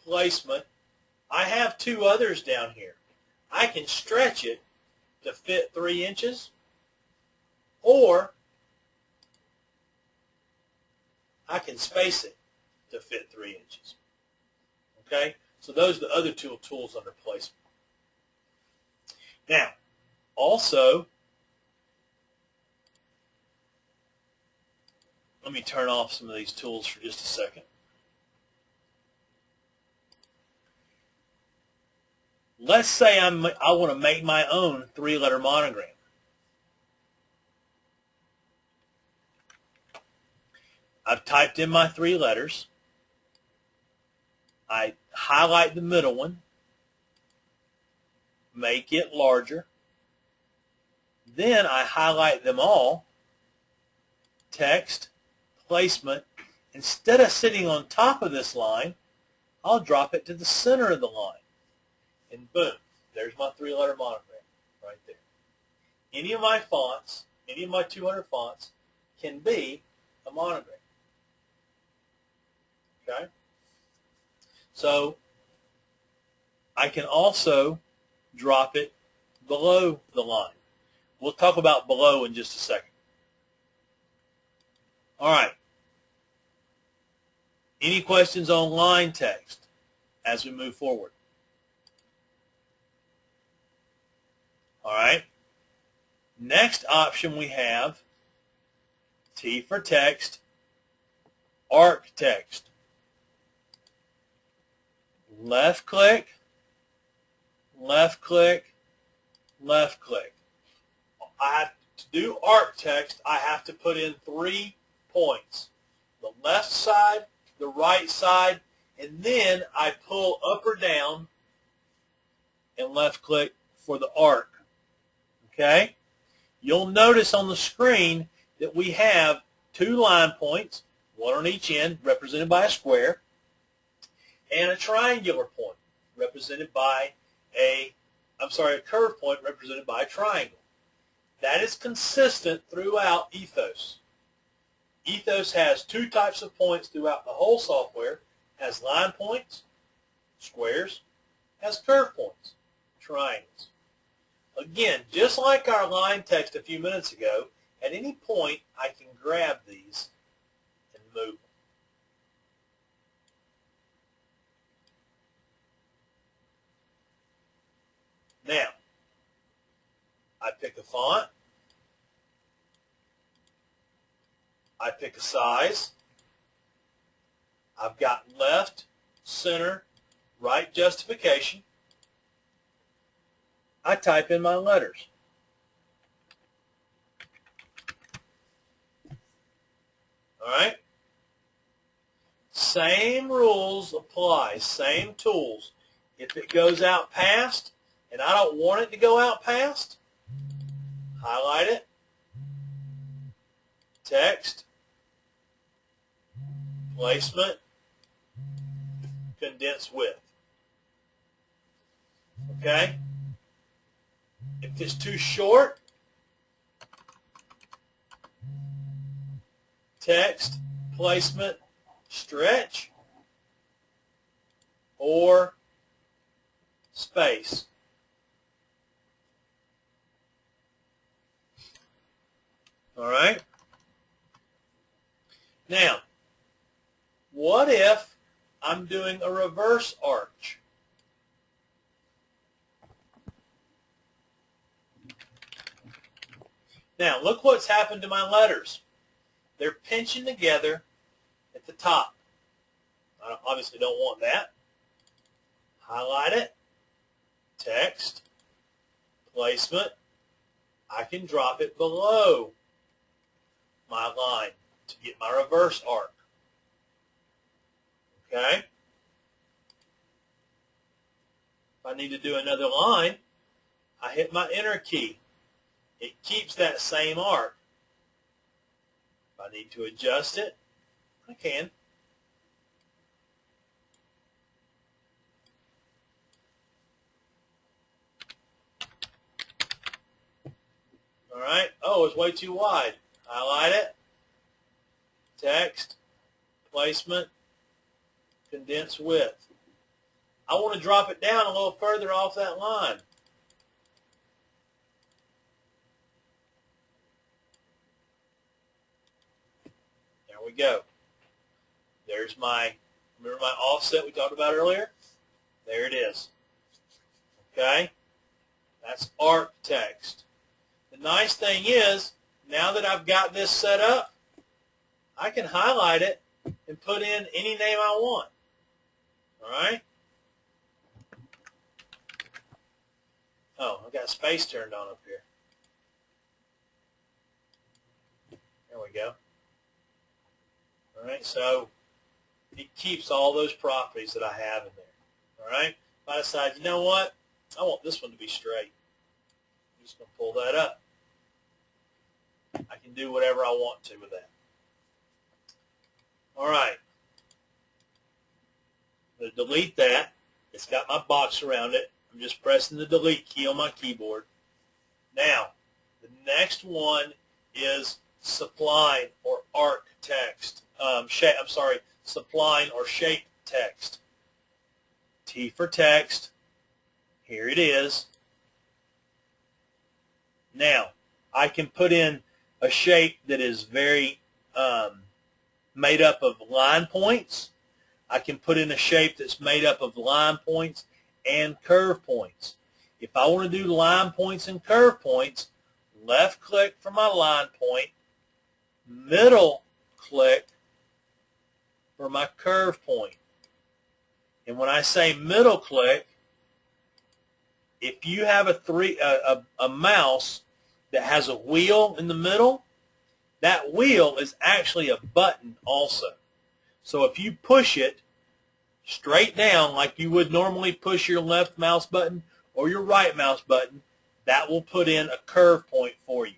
placement. I have 2 others down here. I can stretch it to fit 3 inches, or I can space it to fit 3 inches. Okay? So those are the other 2 tools under placement. Now, also, let me turn off some of these tools for just a second. Let's say I want to make my own 3-letter monogram. I've typed in my 3 letters. I highlight the middle one, make it larger. Then I highlight them all, text, placement. Instead of sitting on top of this line, I'll drop it to the center of the line. And boom, there's my 3-letter monogram right there. Any of my fonts, any of my 200 fonts can be a monogram. Okay? So I can also drop it below the line. We'll talk about below in just a second. All right. Any questions on line text as we move forward? All right. Next option we have, T for text, arc text. Left click, left click, left click. To do arc text, I have to put in 3 points. The left side, the right side, and then I pull up or down and left click for the arc. Okay? you'll notice on the screen that we have 2 line points, one on each end, represented by a square, and a triangular point, represented by a curved point represented by a triangle. That is consistent throughout Ethos. Ethos has 2 types of points throughout the whole software. Has line points, squares, has curve points, triangles. Again, just like our line text a few minutes ago, at any point I can grab these and move them. Now, I pick a font, I pick a size, I've got left, center, right justification, I type in my letters. All right? Same rules apply, same tools. If it goes out past, and I don't want it to go out past, highlight it, text, placement, condense width. Okay? If it's too short, text, placement, stretch, or space. All right? Now, what if I'm doing a reverse arch? Now, look what's happened to my letters. They're pinching together at the top. I obviously don't want that. Highlight it, text, placement. I can drop it below my line to get my reverse arc. Okay? If I need to do another line, I hit my enter key. It keeps that same arc. If I need to adjust it, I can. All right. Oh, it's way too wide. Highlight it. Text. Placement. Condense width. I want to drop it down a little further off that line. There we go. There's my, remember my offset we talked about earlier? There it is. Okay? That's arc text. The nice thing is, now that I've got this set up, I can highlight it and put in any name I want. All right? Oh, I've got space turned on up here. There we go. All right, so it keeps all those properties that I have in there. All right? If I decide, you know what? I want this one to be straight. I'm just going to pull that up. I can do whatever I want to with that. All right. I'm going to delete that. It's got my box around it. I'm just pressing the delete key on my keyboard. Now, the next one is suppline or arc text. Suppline or shape text. T for text. Here it is. Now, I can put in a shape that is very made up of line points. I can put in a shape that's made up of line points and curve points. If I want to do line points and curve points, left click for my line point, middle click for my curve point. And when I say middle click, if you have a mouse that has a wheel in the middle, that wheel is actually a button also. So if you push it straight down like you would normally push your left mouse button or your right mouse button, that will put in a curve point for you.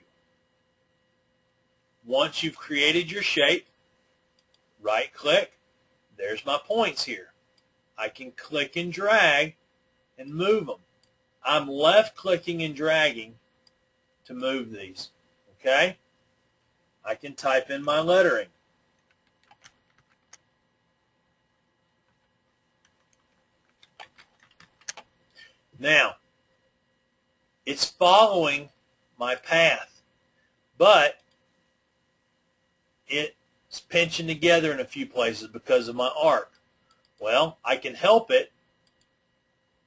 Once you've created your shape, right-click. There's my points here. I can click and drag and move them. I'm left-clicking and dragging to move these. Okay? I can type in my lettering. Now, it's following my path, but it's pinching together in a few places because of my arc. Well, I can help it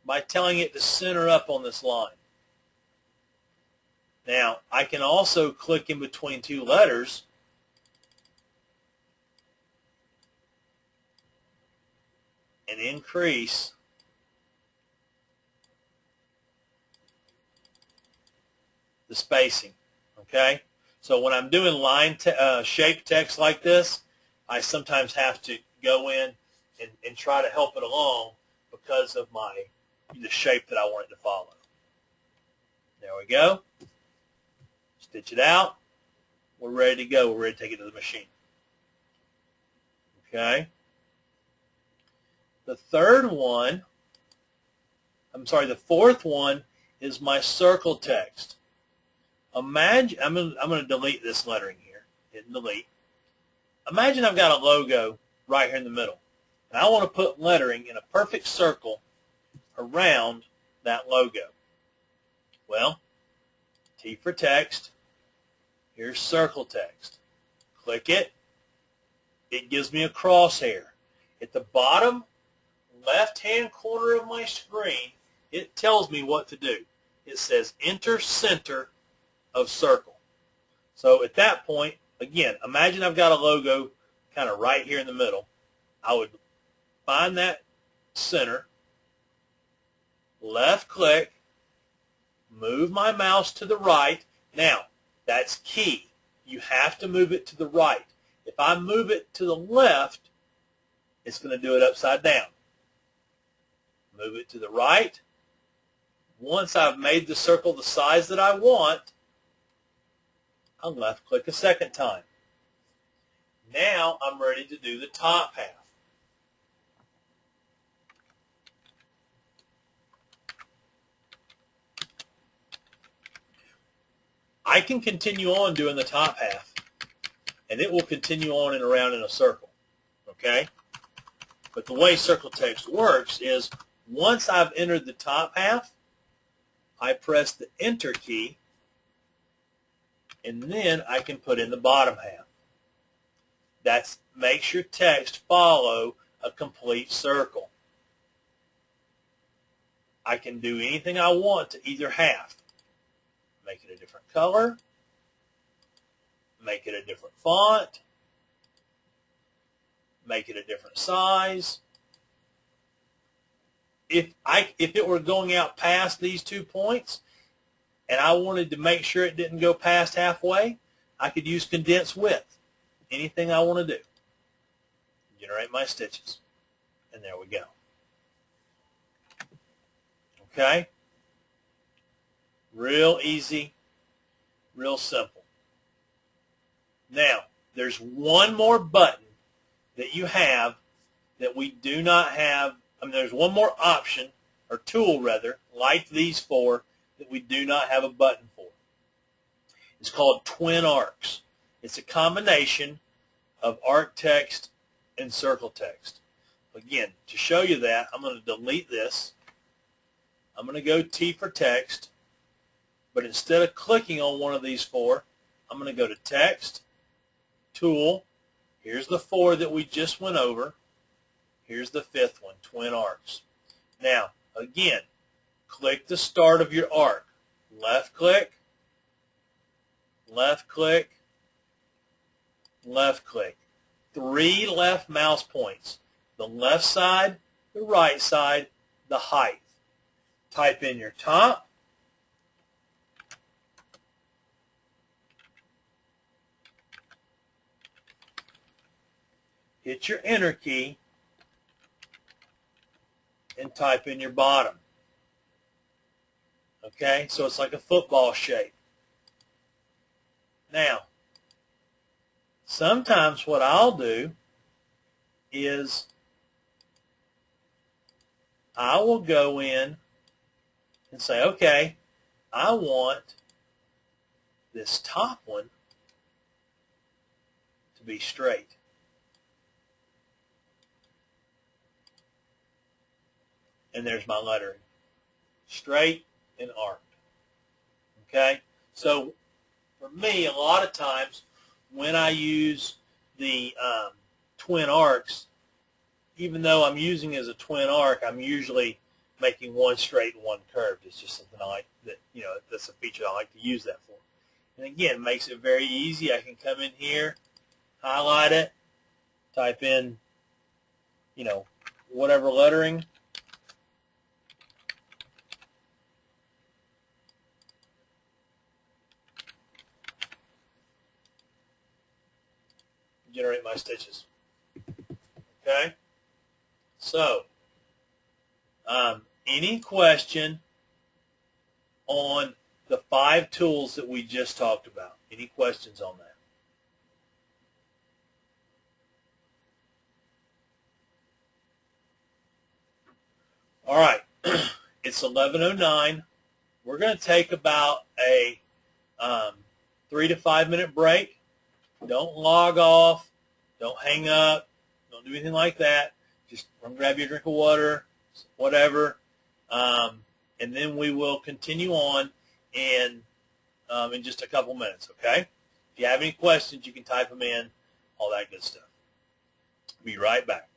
by telling it to center up on this line. Now, I can also click in between two letters and increase the spacing. Okay? So when I'm doing line shape text like this, I sometimes have to go in and try to help it along because of the shape that I want it to follow. There we go. Stitch it out. We're ready to go. We're ready to take it to the machine. Okay? The fourth one is my circle text. Imagine, I'm going to delete this lettering here. Hit delete. Imagine I've got a logo right here in the middle. And I want to put lettering in a perfect circle around that logo. Well, T for text. Here's circle text. Click it. It gives me a crosshair. At the bottom left-hand corner of my screen, it tells me what to do. It says enter center of circle. So at that point, again, imagine I've got a logo kind of right here in the middle. I would find that center, left click, move my mouse to the right. Now, that's key. You have to move it to the right. If I move it to the left, it's going to do it upside down. Move it to the right. Once I've made the circle the size that I want, I'll left click a second time. Now I'm ready to do the top half. I can continue on doing the top half, and it will continue on and around in a circle. Okay? But the way circle text works is once I've entered the top half, I press the enter key, and then I can put in the bottom half. That makes your text follow a complete circle. I can do anything I want to either half. Make it a different color, make it a different font, make it a different size. If it were going out past these 2 points, and I wanted to make sure it didn't go past halfway, I could use condensed width. Anything I want to do. Generate my stitches. And there we go. Okay? Real easy, real simple. Now, there's one more button that you have that we do not have. There's one more option, or tool rather, like these four, that we do not have a button for. It's called twin arcs. It's a combination of arc text and circle text. Again, to show you that, I'm going to delete this. I'm going to go T for text, but instead of clicking on one of these four, I'm going to go to text, tool. Here's the four that we just went over. Here's the fifth one, twin arcs. Now, again, click the start of your arc. Left click, left click, left click. 3 left mouse points. The left side, the right side, the height. Type in your top. Hit your enter key and type in your bottom. Okay, so it's like a football shape. Now, Sometimes what I'll do is I will go in and say, okay, I want this top one to be straight. And there's my lettering. Straight and arced. Okay? So for me, a lot of times when I use the twin arcs, even though I'm using it as a twin arc, I'm usually making one straight and one curved. It's just something I like that, that's a feature I like to use that for. And again, it makes it very easy. I can come in here, highlight it, type in, whatever lettering. Generate my stitches. Okay? So, any question on the 5 tools that we just talked about? Any questions on that? All right. It's 11:09. We're going to take about a 3 to 5 minute break. Don't log off. Don't hang up. Don't do anything like that. Just grab your drink of water, whatever, and then we will continue on in just a couple minutes, okay? If you have any questions, you can type them in, all that good stuff. Be right back.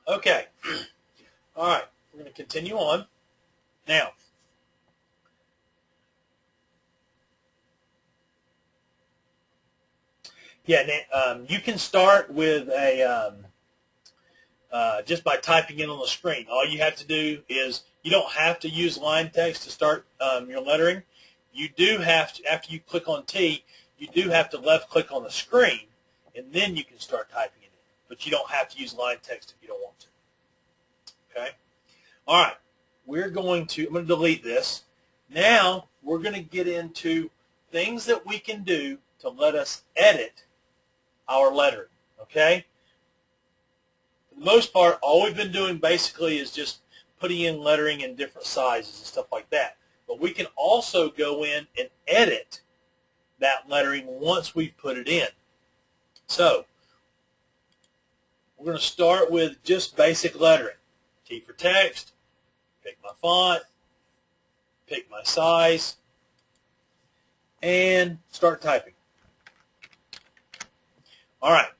Okay. All right. We're going to continue on. Now, yeah, you can start with a just by typing in on the screen. All you have to do is, you don't have to use line text to start your lettering. You do have to, after you click on T, you do have to left click on the screen, and then you can start typing it in. But you don't have to use line text if you don't want to. Okay? All right. I'm going to delete this. Now we're going to get into things that we can do to let us edit our lettering. Okay? For the most part, all we've been doing basically is just putting in lettering in different sizes and stuff like that. But we can also go in and edit that lettering once we've put it in. So we're going to start with just basic lettering. T for text, pick my font, pick my size, and start typing. All right,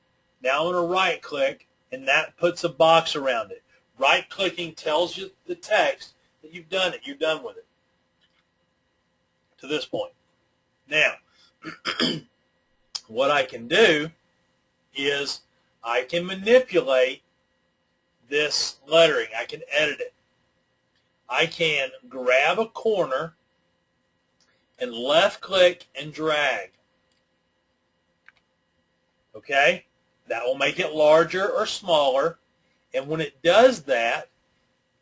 now I'm going to right click, and that puts a box around it. Right clicking tells you the text that you've done it. You're done with it to this point. Now, what I can do is I can manipulate this lettering. I can edit it. I can grab a corner and left click and drag. Okay? That will make it larger or smaller. And when it does that,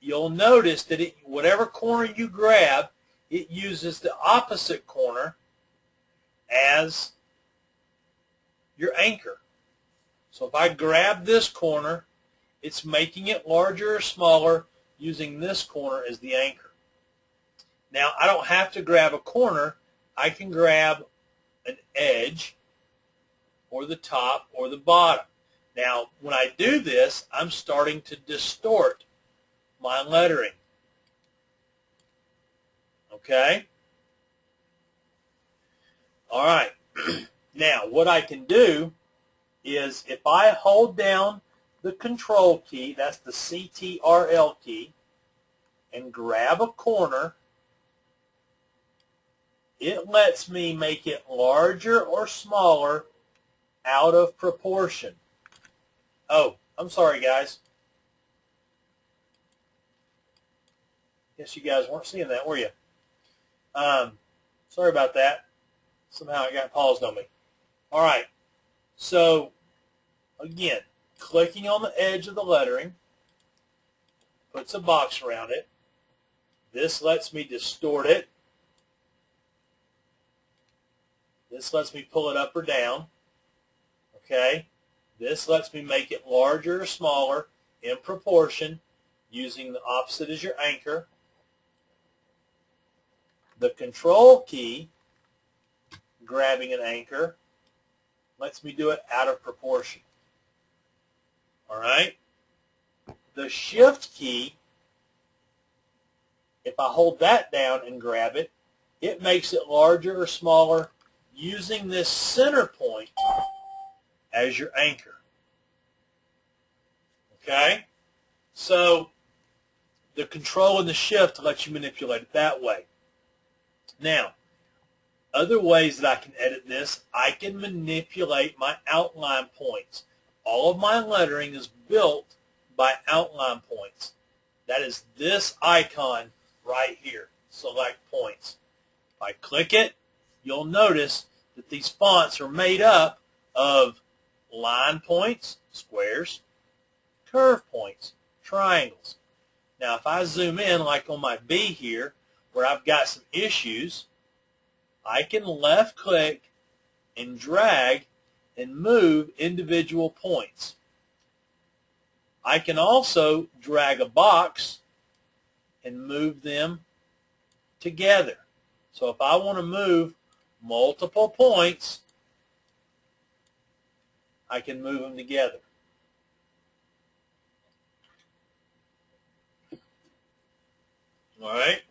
you'll notice that whatever corner you grab, it uses the opposite corner as your anchor. So if I grab this corner, it's making it larger or smaller using this corner as the anchor. Now, I don't have to grab a corner. I can grab an edge or the top or the bottom. Now, when I do this, I'm starting to distort my lettering. Okay? All right. Now, what I can do is if I hold down the Control key, that's the CTRL key, and grab a corner, it lets me make it larger or smaller out of proportion. Oh, I'm sorry, guys. Guess you guys weren't seeing that, were you? Sorry about that. Somehow it got paused on me. All right. So, again, clicking on the edge of the lettering puts a box around it. This lets me distort it. This lets me pull it up or down. Okay? This lets me make it larger or smaller in proportion using the opposite as your anchor. The Control key, grabbing an anchor, lets me do it out of proportion. All right? The Shift key, if I hold that down and grab it, it makes it larger or smaller using this center point as your anchor. Okay? So the Control and the Shift let you manipulate it that way. Now, other ways that I can edit this, I can manipulate my outline points. All of my lettering is built by outline points. That is this icon right here, Select Points. If I click it, you'll notice that these fonts are made up of line points, squares, curve points, triangles. Now, if I zoom in, like on my B here, where I've got some issues, I can left click and drag and move individual points. I can also drag a box and move them together. So if I want to move multiple points, I can move them together. All right?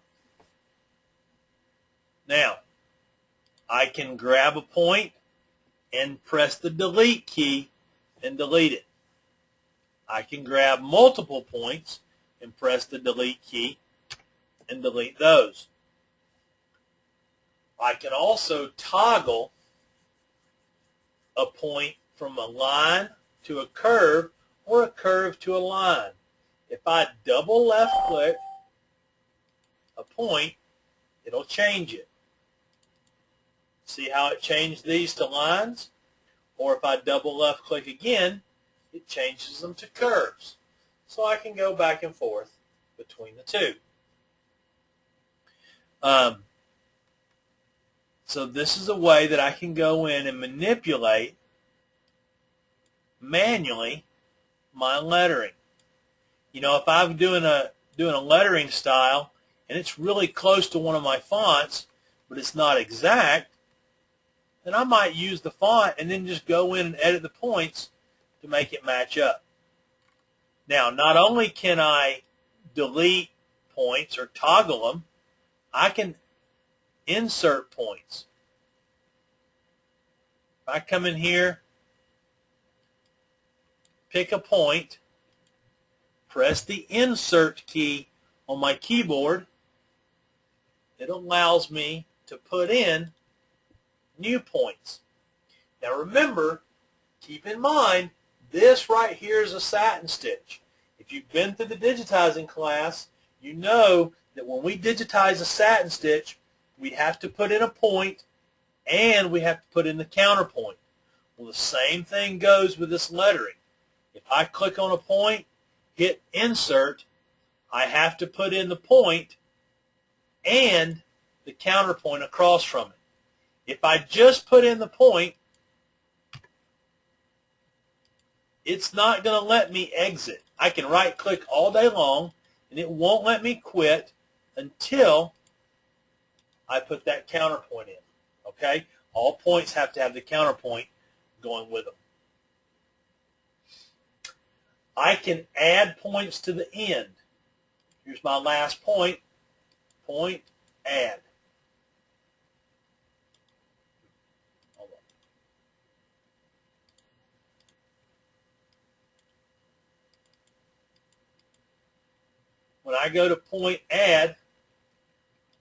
Now, I can grab a point and press the Delete key and delete it. I can grab multiple points and press the delete key and delete those. I can also toggle a point from a line to a curve or a curve to a line. If I double left click a point, it'll change it. See how it changed these to lines? Or if I double left click again, it changes them to curves. So I can go back and forth between the two. So this is a way that I can go in and manipulate manually my lettering. You know, if I'm doing a lettering style and it's really close to one of my fonts, but it's not exact, then I might use the font and then just go in and edit the points to make it match up. Now, not only can I delete points or toggle them, I can insert points. If I come in here, pick a point, press the insert key on my keyboard, it allows me to put in new points. Now remember, keep in mind, this right here is a satin stitch. If you've been through the digitizing class, you know that when we digitize a satin stitch, we have to put in a point and we have to put in the counterpoint. Well, the same thing goes with this lettering. If I click on a point, hit insert, I have to put in the point and the counterpoint across from it. If I just put in the point, it's not going to let me exit. I can right click all day long and it won't let me quit until I put that counterpoint in. Okay? All points have to have the counterpoint going with them. I can add points to the end. Here's my last point. Point, add. Hold on. When I go to point, add,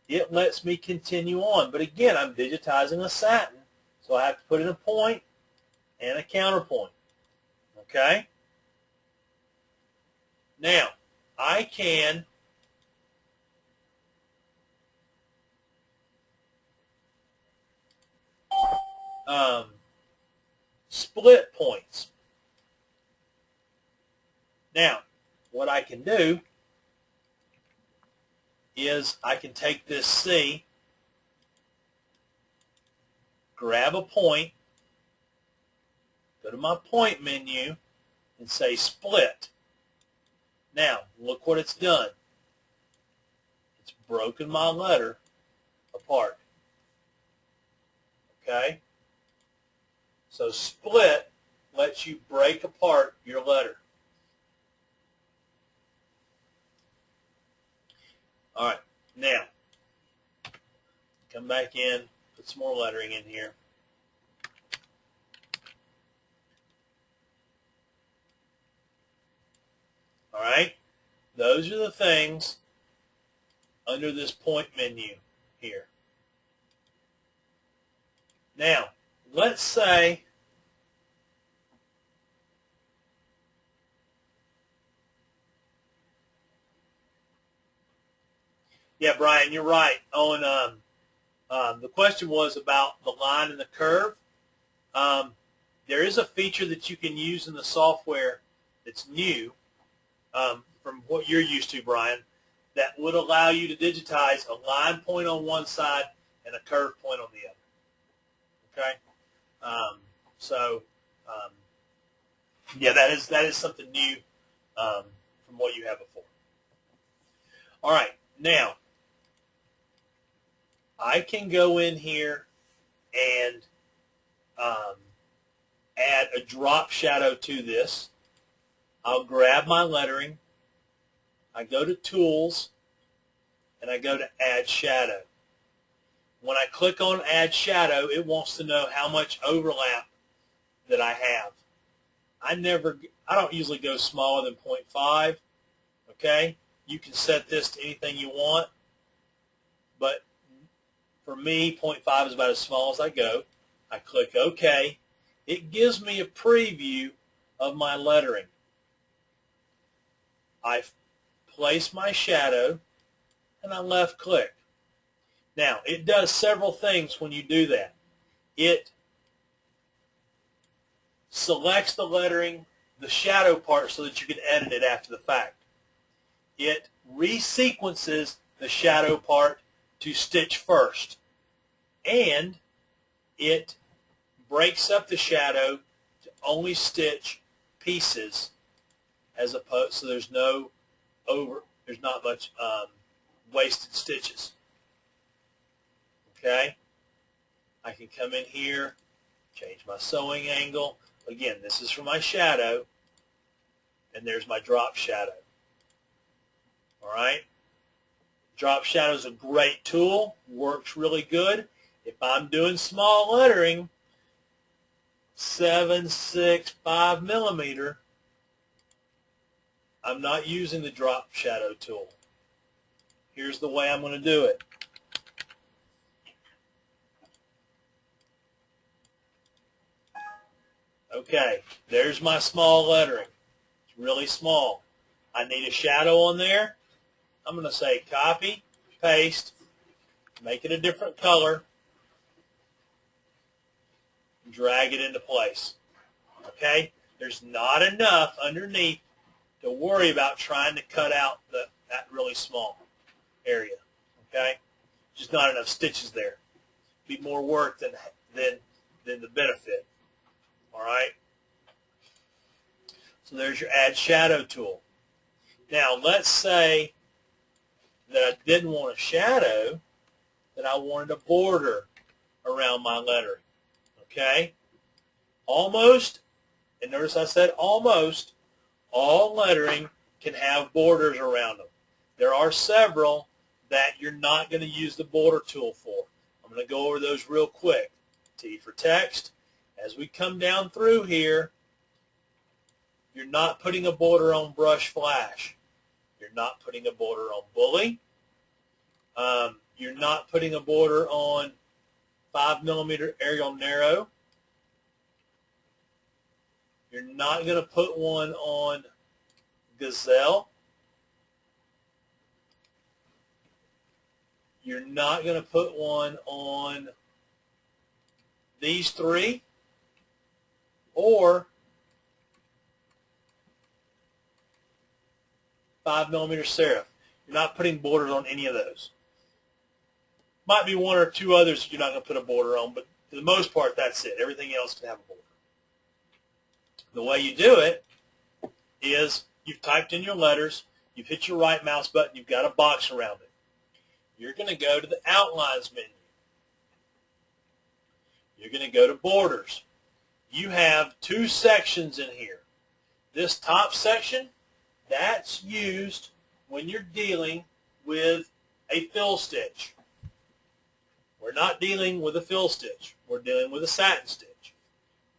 it lets me continue on. But again, I'm digitizing a satin, so I have to put in a point and a counterpoint. Okay? Now, I can split points. Now, what I can do is I can take this C, grab a point, go to my point menu, and say split. Now, look what it's done. It's broken my letter apart. Okay? So split lets you break apart your letter. All right, now, come back in, put some more lettering in here. All right, those are the things under this point menu here. Now, let's say yeah, Brian, you're right. On the question was about the line and the curve. There is a feature that you can use in the software that's new from what you're used to, Brian, that would allow you to digitize a line point on one side and a curve point on the other. Okay, yeah, that is something new from what you had before. All right, now I can go in here and add a drop shadow to this. I'll grab my lettering, I go to Tools, and I go to Add Shadow. When I click on Add Shadow, it wants to know how much overlap that I have. I don't usually go smaller than 0.5. Okay, you can set this to anything you want, but for me, 0.5 is about as small as I go. I click OK. It gives me a preview of my lettering. I place my shadow and I left click. Now, it does several things when you do that. It selects the lettering, the shadow part, so that you can edit it after the fact. It resequences the shadow part to stitch first. And it breaks up the shadow to only stitch pieces, as opposed, so there's not much wasted stitches. Okay, I can come in here, change my sewing angle. Again, this is for my shadow, and there's my drop shadow. All right, drop shadow is a great tool, works really good. If I'm doing small lettering, 7, 6, 5 millimeter, I'm not using the drop shadow tool. Here's the way I'm going to do it. Okay, there's my small lettering. It's really small. I need a shadow on there. I'm going to say copy, paste, make it a different color, drag it into place. Okay, there's not enough underneath to worry about trying to cut out that really small area. Okay, just not enough stitches there. Be more work than the benefit. All right. So there's your add shadow tool. Now let's say that I didn't want a shadow, that I wanted a border around my lettering. Okay. Almost, and notice I said almost, all lettering can have borders around them. There are several that you're not going to use the border tool for. I'm going to go over those real quick. T for text. As we come down through here, you're not putting a border on brush flash. You're not putting a border on bully. You're not putting a border on 5 millimeter Arial narrow. You're not going to put one on Gazelle. You're not going to put one on these three, or 5 millimeter serif. You're not putting borders on any of those. Might be one or two others you're not going to put a border on, but for the most part, that's it. Everything else can have a border. The way you do it is you've typed in your letters, you've hit your right mouse button, you've got a box around it. You're going to go to the Outlines menu. You're going to go to Borders. You have two sections in here. This top section, that's used when you're dealing with a fill stitch. We're not dealing with a fill stitch. We're dealing with a satin stitch.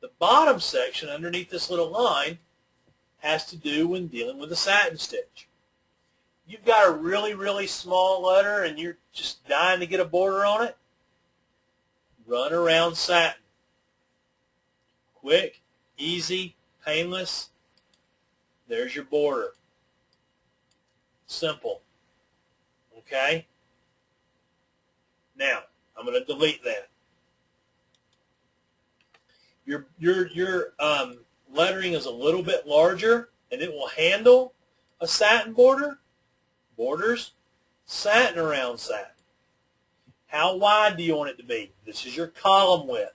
The bottom section underneath this little line has to do when dealing with a satin stitch. You've got a really, really small letter and you're just dying to get a border on it, run around satin. Quick, easy, painless. There's your border. Simple. Okay? Now, I'm going to delete that. Your lettering is a little bit larger, and it will handle a satin border. Borders, satin around satin. How wide do you want it to be? This is your column width.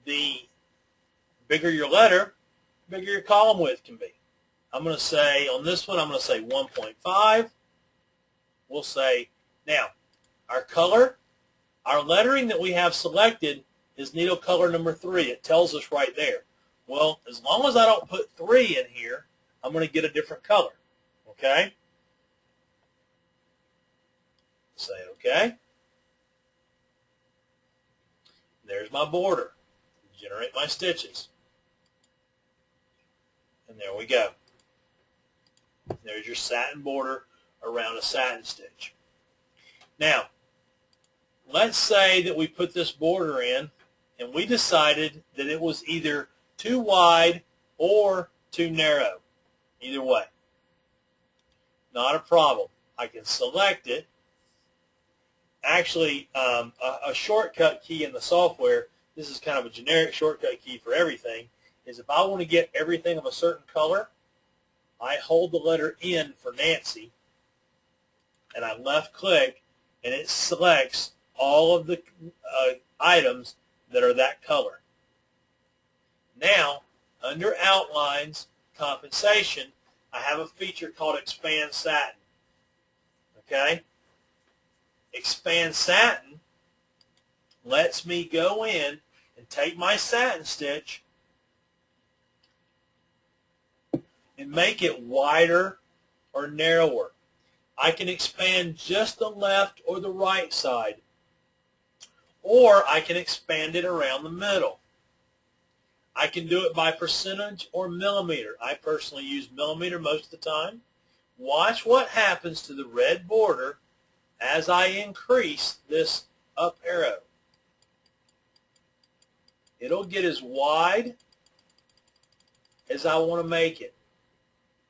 The bigger your letter, bigger your column width can be. I'm going to say, on this one, I'm going to say 1.5. We'll say, now, our color, our lettering that we have selected is needle color number 3. It tells us right there. Well, as long as I don't put 3 in here, I'm going to get a different color. Okay? Say OK. There's my border. Generate my stitches. And there we go. There's your satin border around a satin stitch. Now, let's say that we put this border in and we decided that it was either too wide or too narrow. Either way. Not a problem. I can select it. Actually, a shortcut key in the software, this is kind of a generic shortcut key for everything, is if I want to get everything of a certain color, I hold the letter N for Nancy, and I left click, and it selects all of the items that are that color. Now, under Outlines, Compensation, I have a feature called Expand Satin. Okay? Expand Satin lets me go in and take my satin stitch and make it wider or narrower. I can expand just the left or the right side, or I can expand it around the middle. I can do it by percentage or millimeter. I personally use millimeter most of the time. Watch what happens to the red border as I increase this up arrow. It'll get as wide as I want to make it,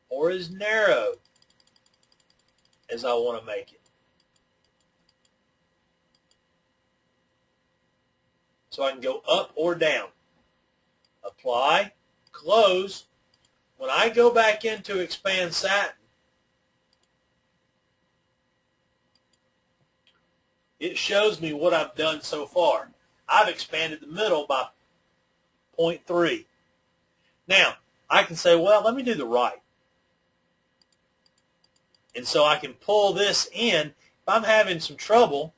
or as narrow as I want to make it. So I can go up or down. Apply, close. When I go back into Expand Satin, it shows me what I've done so far. I've expanded the middle by 0.3. Now, I can say, well, let me do the right. And so I can pull this in. If I'm having some trouble,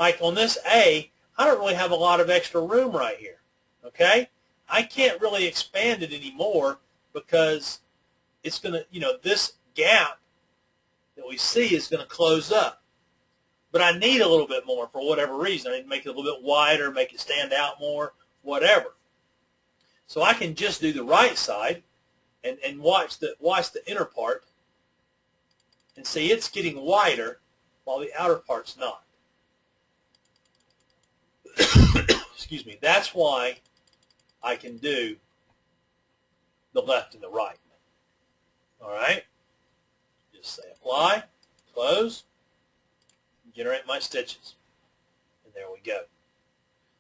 like on this A, I don't really have a lot of extra room right here. Okay? I can't really expand it anymore because it's going to, this gap that we see is going to close up. But I need a little bit more for whatever reason. I need to make it a little bit wider, make it stand out more, whatever. So I can just do the right side and watch the inner part and see it's getting wider while the outer part's not. Excuse me. That's why I can do the left and the right. All right? Just say apply, close, generate my stitches. And there we go.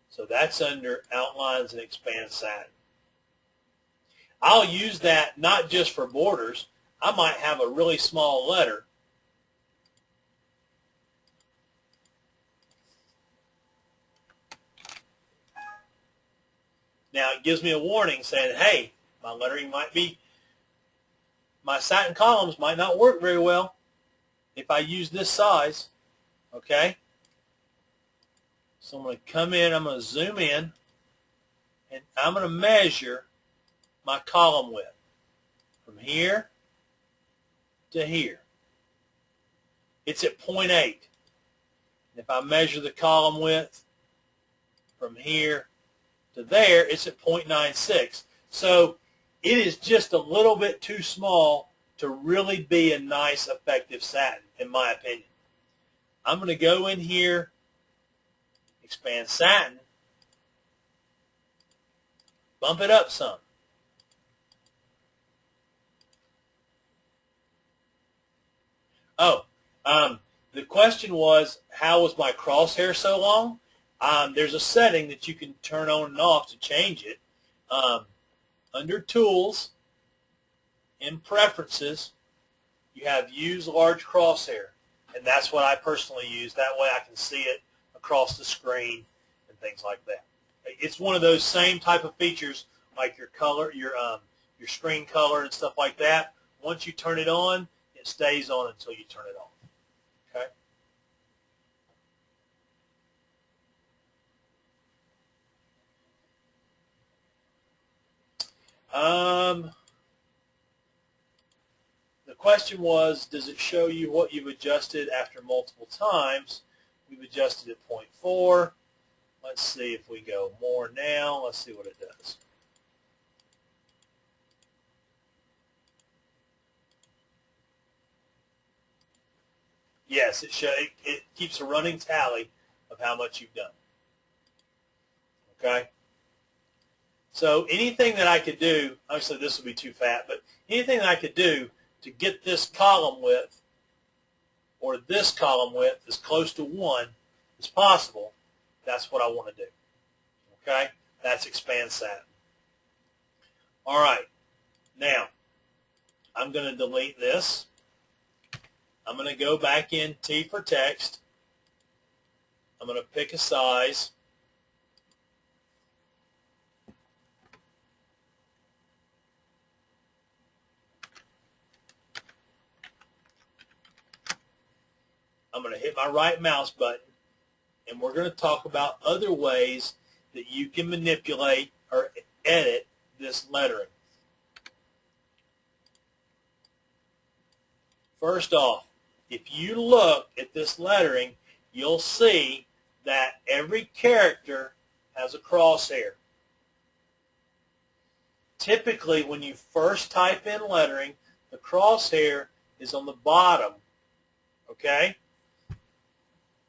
So that's under Outlines and Expand Satin. I'll use that not just for borders. I might have a really small letter. Now it gives me a warning saying, hey, my lettering my satin columns might not work very well if I use this size. Okay? So I'm going to come in, I'm going to zoom in, and I'm going to measure my column width from here to here. It's at 0.8. And if I measure the column width from here to there, it's at 0.96. So it is just a little bit too small to really be a nice, effective satin, in my opinion. I'm going to go in here, Expand Satin, bump it up some. Oh, the question was, how was my crosshair so long? There's a setting that you can turn on and off to change it. Under Tools, in Preferences, you have Use Large Crosshair. And that's what I personally use. That way I can see it across the screen and things like that. It's one of those same type of features like your color, your screen color and stuff like that. Once you turn it on, it stays on until you turn it off. Okay? The question was, does it show you what you've adjusted after multiple times? We've adjusted at 0.4. Let's see if we go more now. Let's see what it does. Yes, it keeps a running tally of how much you've done. Okay? So anything that I could do, obviously this would be too fat, but anything that I could do to get this column width or this column width as close to 1 as possible, that's what I want to do. Okay? That's expand Satin. All right. Now, I'm going to delete this. I'm going to go back in T for text. I'm going to pick a size. I'm going to hit my right mouse button, and we're going to talk about other ways that you can manipulate or edit this lettering. First off, if you look at this lettering, you'll see that every character has a crosshair. Typically, when you first type in lettering, the crosshair is on the bottom. Okay?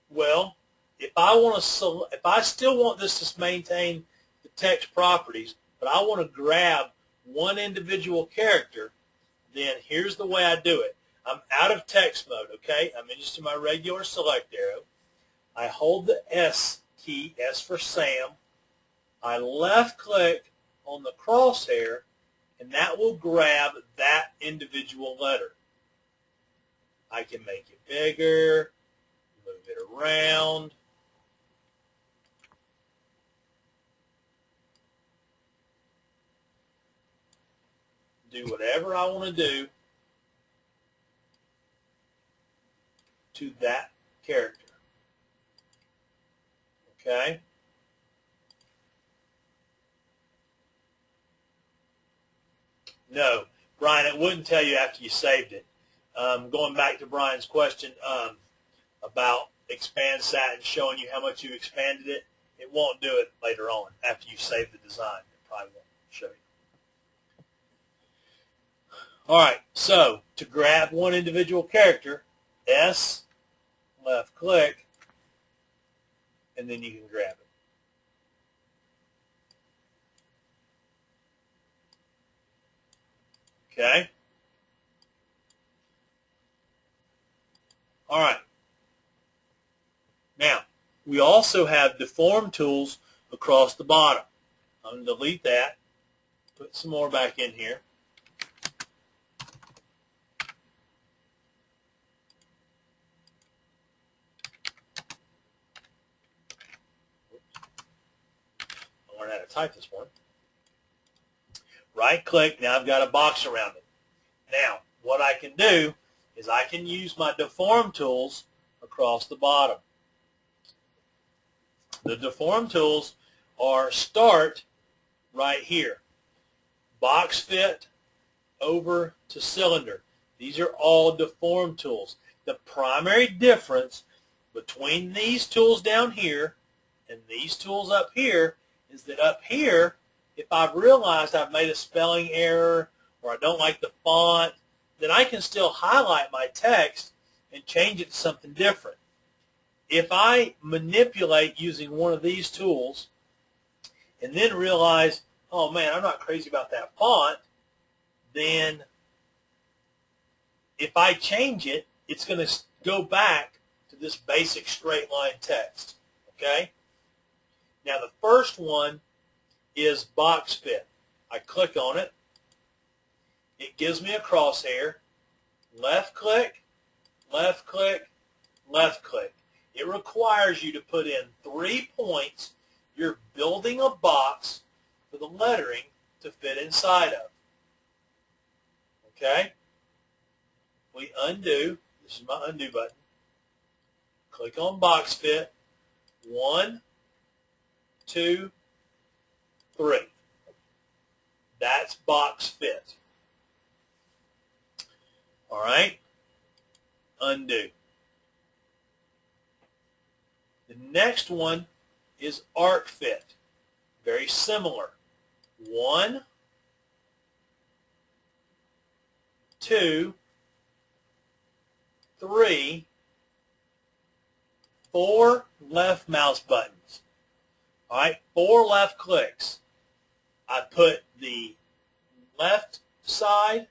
Well, if I still want this to maintain the text properties, but I want to grab one individual character, then here's the way I do it. I'm out of text mode, okay? I'm just in my regular select arrow. I hold the S key, S for Sam. I left click on the crosshair, and that will grab that individual letter. I can make it bigger, move it around. Do whatever I want to do to that character. Okay? No, Brian, it wouldn't tell you after you saved it. Going back to Brian's question about expand Satin, showing you how much you expanded it, it won't do it later on after you save the design. It probably won't show you. All right, so to grab one individual character, S, left click, and then you can grab it. Okay? All right. Now, we also have deform tools across the bottom. I'm going to delete that, put some more back in here. I'll learn how to type this one. Right click, now I've got a box around it. Now, what I can do is I can use my deform tools across the bottom. The deform tools are start right here. Box fit over to cylinder. These are all deform tools. The primary difference between these tools down here and these tools up here is that up here, if I've realized I've made a spelling error or I don't like the font, then I can still highlight my text and change it to something different. If I manipulate using one of these tools and then realize, oh man, I'm not crazy about that font, then if I change it, it's going to go back to this basic straight line text. Okay? Now the first one is box fit. I click on it. It gives me a crosshair. Left click, left click, left click. It requires you to put in 3 points you're building a box for the lettering to fit inside of. Okay? We undo. This is my undo button. Click on box fit. 1, 2, 3. That's box fit. All right? Undo. The next one is arc fit. Very similar. 1, 2, 3, 4 left mouse buttons. All right, 4 left clicks. I put the left side,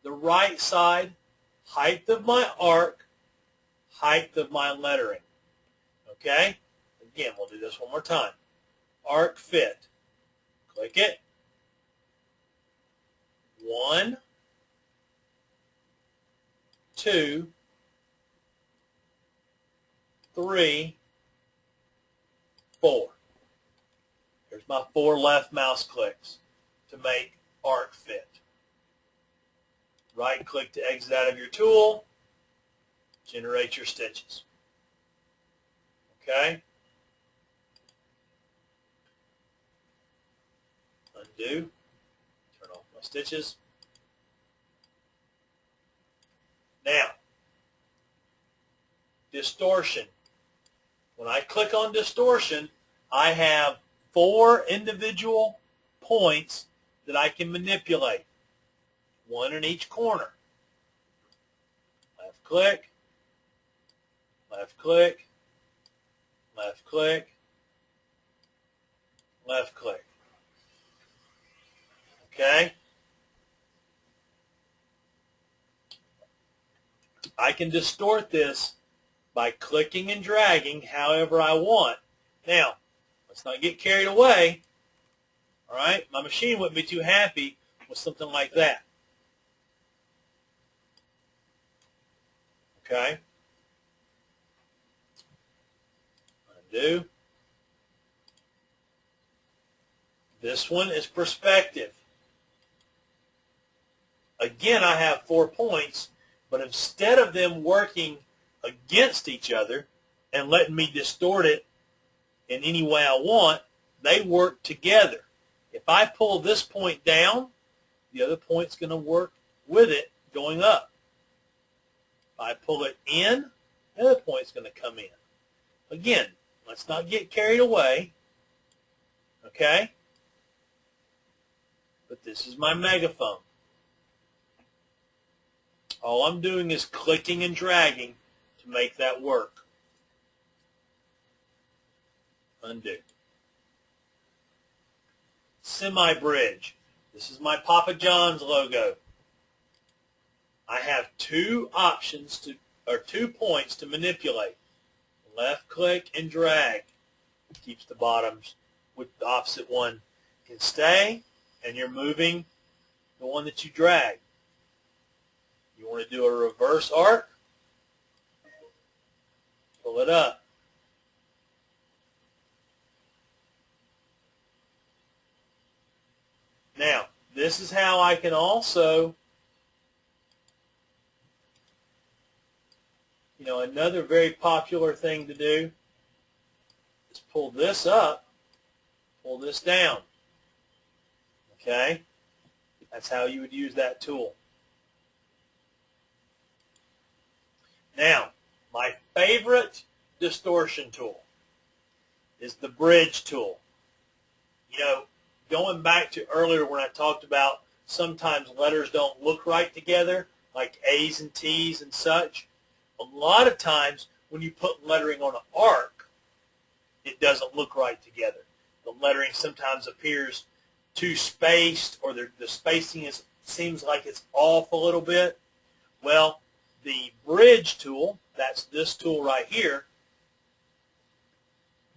the right side, height of my arc, height of my lettering. Okay? Again, we'll do this one more time. Arc fit. Click it. 1, 2, 3, 4. Here's my 4 left mouse clicks to make arc fit. Right click to exit out of your tool. Generate your stitches. Okay? Undo. Turn off my stitches. Now, distortion. When I click on distortion, I have 4 individual points that I can manipulate. 1 in each corner. Left click, left click, left click, left click. Okay? I can distort this by clicking and dragging however I want. Now, let's not get carried away. All right? My machine wouldn't be too happy with something like that. Okay? Undo. This one is perspective. Again, I have 4 points, but instead of them working against each other and letting me distort it in any way I want, they work together. If I pull this point down, the other point's going to work with it going up. If I pull it in, the other point's going to come in. Again, let's not get carried away. Okay? But this is my megaphone. All I'm doing is clicking and dragging to make that work. Undo. Semi-bridge. This is my Papa John's logo. I have 2 options or 2 points to manipulate. Left click and drag. Keeps the bottoms with the opposite one can stay, and you're moving the one that you drag. You want to do a reverse arc? Pull it up. Now, this is how I can also, another very popular thing to do is pull this up, pull this down. Okay? That's how you would use that tool. Now, my favorite distortion tool is the bridge tool. Going back to earlier when I talked about sometimes letters don't look right together, like A's and T's and such, a lot of times when you put lettering on an arc, it doesn't look right together. The lettering sometimes appears too spaced, or the spacing seems like it's off a little bit. Well, the bridge tool, that's this tool right here,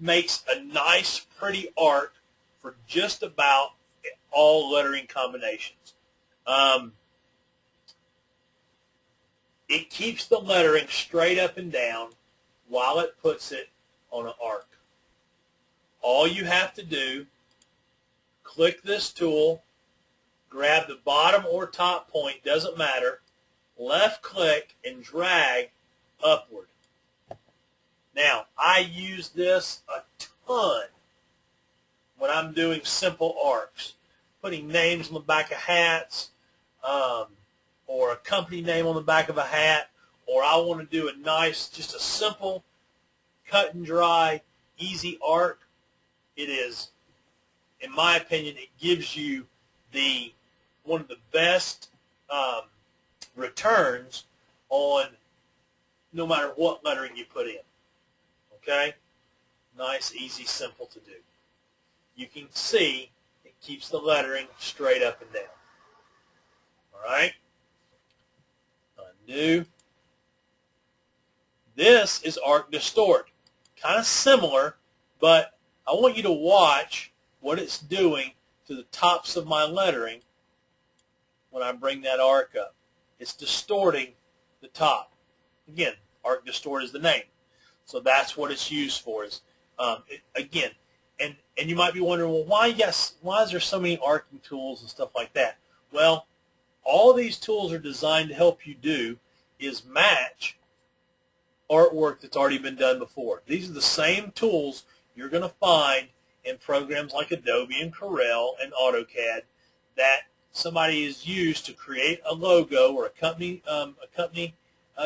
makes a nice, pretty arc for just about all lettering combinations. It keeps the lettering straight up and down while it puts it on an arc. All you have to do, click this tool, grab the bottom or top point, doesn't matter, left click and drag upward. Now, I use this a ton when I'm doing simple arcs, putting names on the back of hats, or a company name on the back of a hat, or I want to do a nice, just a simple, cut and dry, easy arc. It is, in my opinion, it gives you one of the best returns on no matter what lettering you put in. Okay? Nice, easy, simple to do. You can see it keeps the lettering straight up and down. All right? Undo. This is Arc Distort. Kind of similar, but I want you to watch what it's doing to the tops of my lettering when I bring that arc up. It's distorting the top. Again, Arc Distort is the name. So that's what it's used for. Again, and you might be wondering, well, why is there so many arcing tools and stuff like that? Well, all these tools are designed to help you do is match artwork that's already been done before. These are the same tools you're going to find in programs like Adobe and Corel and AutoCAD that somebody has used to create a logo or a company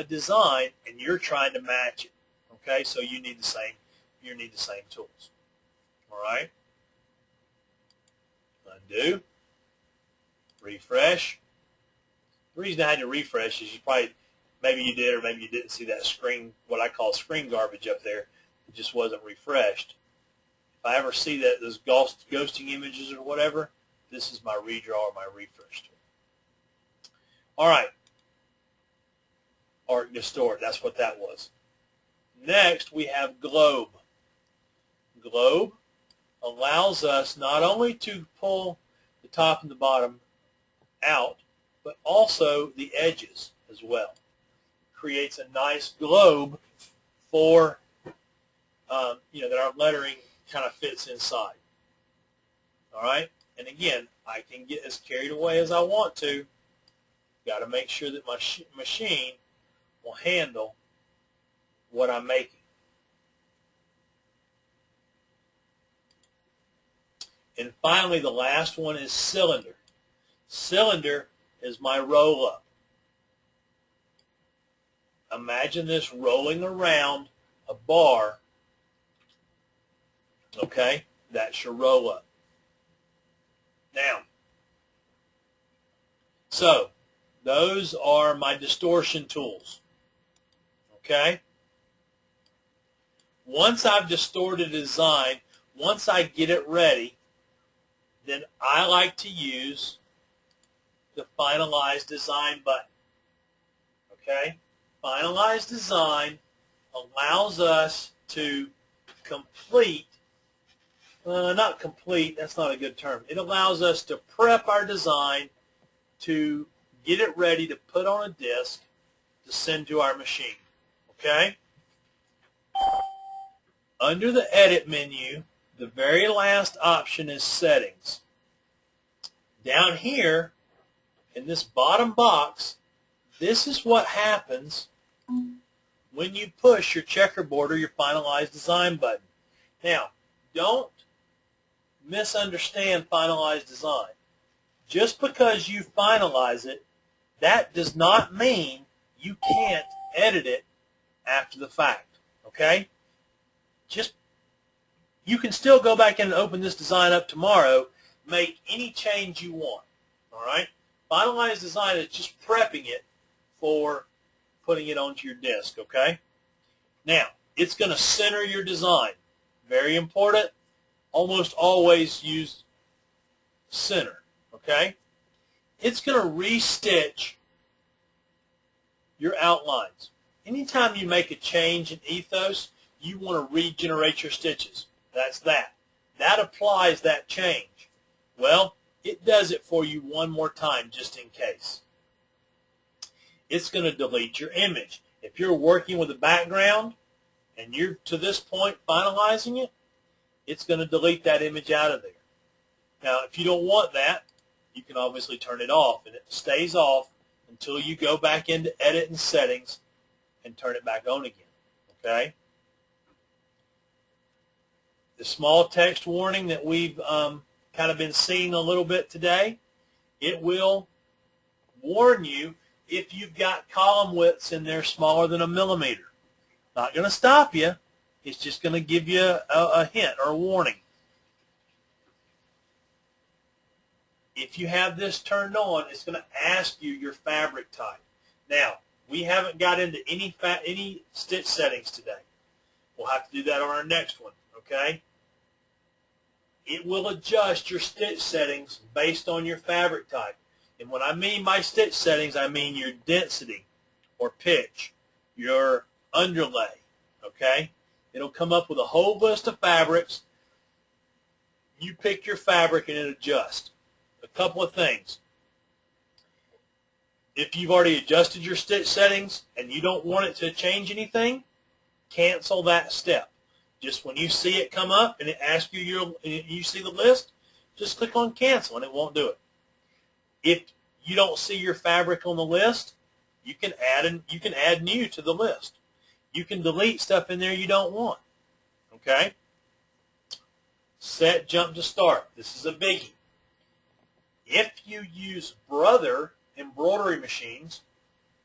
design, and you're trying to match it. Okay, so you need the same tools. All right. Undo. Refresh. The reason I had to refresh is maybe you did or maybe you didn't see that screen, what I call screen garbage up there. It just wasn't refreshed. If I ever see those ghosting images or whatever, this is my redraw or my refresh tool. All right. Arc Distort, that's what that was. Next, we have Globe. Globe allows us not only to pull the top and the bottom out, but also the edges as well. Creates a nice globe for, that our lettering kind of fits inside. All right? And again, I can get as carried away as I want to. Got to make sure that my machine will handle what I'm making. And finally, the last one is Cylinder. Cylinder is my roll-up. Imagine this rolling around a bar. Okay? That's your roll-up. Now, so those are my distortion tools. Okay? Once I've distorted a design, once I get it ready, then I like to use the Finalize Design button. Okay? Finalize Design allows us to complete, not complete, that's not a good term. It allows us to prep our design to get it ready to put on a disk to send to our machine. Okay? Under the Edit menu, the very last option is Settings. Down here, in this bottom box, this is what happens when you push your checkerboard or your Finalize Design button. Now, don't misunderstand Finalize Design. Just because you finalize it, that does not mean you can't edit it after the fact. Okay? You can still go back in and open this design up tomorrow, make any change you want. All right? Finalize Design is just prepping it for putting it onto your disk. Okay? Now, it's going to center your design. Very important. Almost always use center. Okay? It's going to restitch your outlines. Anytime you make a change in Ethos, you want to regenerate your stitches. That's that. That applies that change. Well, it does it for you one more time just in case. It's going to delete your image. If you're working with a background and you're to this point finalizing it, it's going to delete that image out of there. Now, if you don't want that, you can obviously turn it off, and it stays off until you go back into Edit and Settings and turn it back on again. Okay? The small text warning that we've kind of been seeing a little bit today, it will warn you if you've got column widths in there smaller than 1 millimeter. Not going to stop you. It's just going to give you a hint or a warning. If you have this turned on, it's going to ask you your fabric type. Now, we haven't got into any stitch settings today. We'll have to do that on our next one, okay? It will adjust your stitch settings based on your fabric type. And when I mean by stitch settings, I mean your density or pitch, your underlay, okay? It'll come up with a whole list of fabrics. You pick your fabric and it adjusts. A couple of things. If you've already adjusted your stitch settings and you don't want it to change anything, cancel that step. Just when you see it come up and it asks you, you see the list, just click on cancel and it won't do it. If you don't see your fabric on the list, you can add new to the list. You can delete stuff in there you don't want. Okay? Set jump to start. This is a biggie. If you use Brother embroidery machines,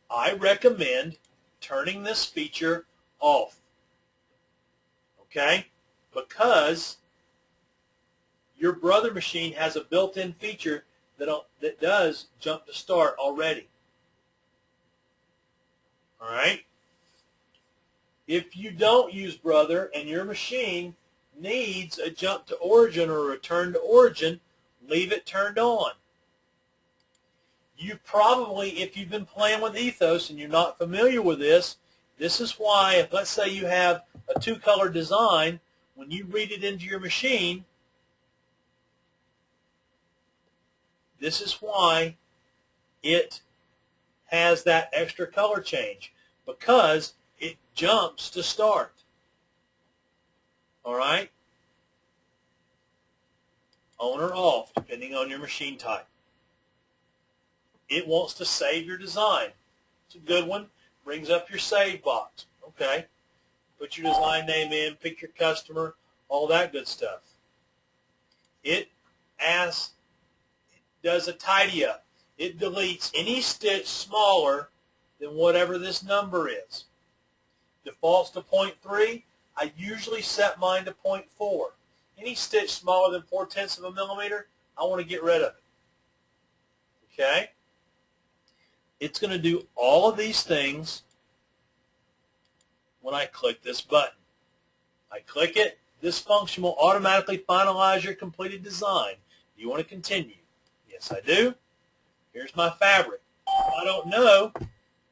I recommend turning this feature off. Okay? Because your Brother machine has a built-in feature that does jump to start already. All right? If you don't use Brother and your machine needs a jump to origin or a return to origin, leave it turned on. You probably, if you've been playing with Ethos and you're not familiar with this, this is why, if let's say you have a two-color design, when you read it into your machine, this is why it has that extra color change, because it jumps to start. All right? On or off, depending on your machine type. It wants to save your design. It's a good one. Brings up your save box. Okay. Put your design name in, pick your customer, all that good stuff. It does a tidy up. It deletes any stitch smaller than whatever this number is. Defaults to 0.3. I usually set mine to 0.4. Any stitch smaller than 4/10 of a millimeter, I want to get rid of it. Okay? It's going to do all of these things when I click this button. I click it. This function will automatically finalize your completed design. Do you want to continue? Yes, I do. Here's my fabric. If I don't know,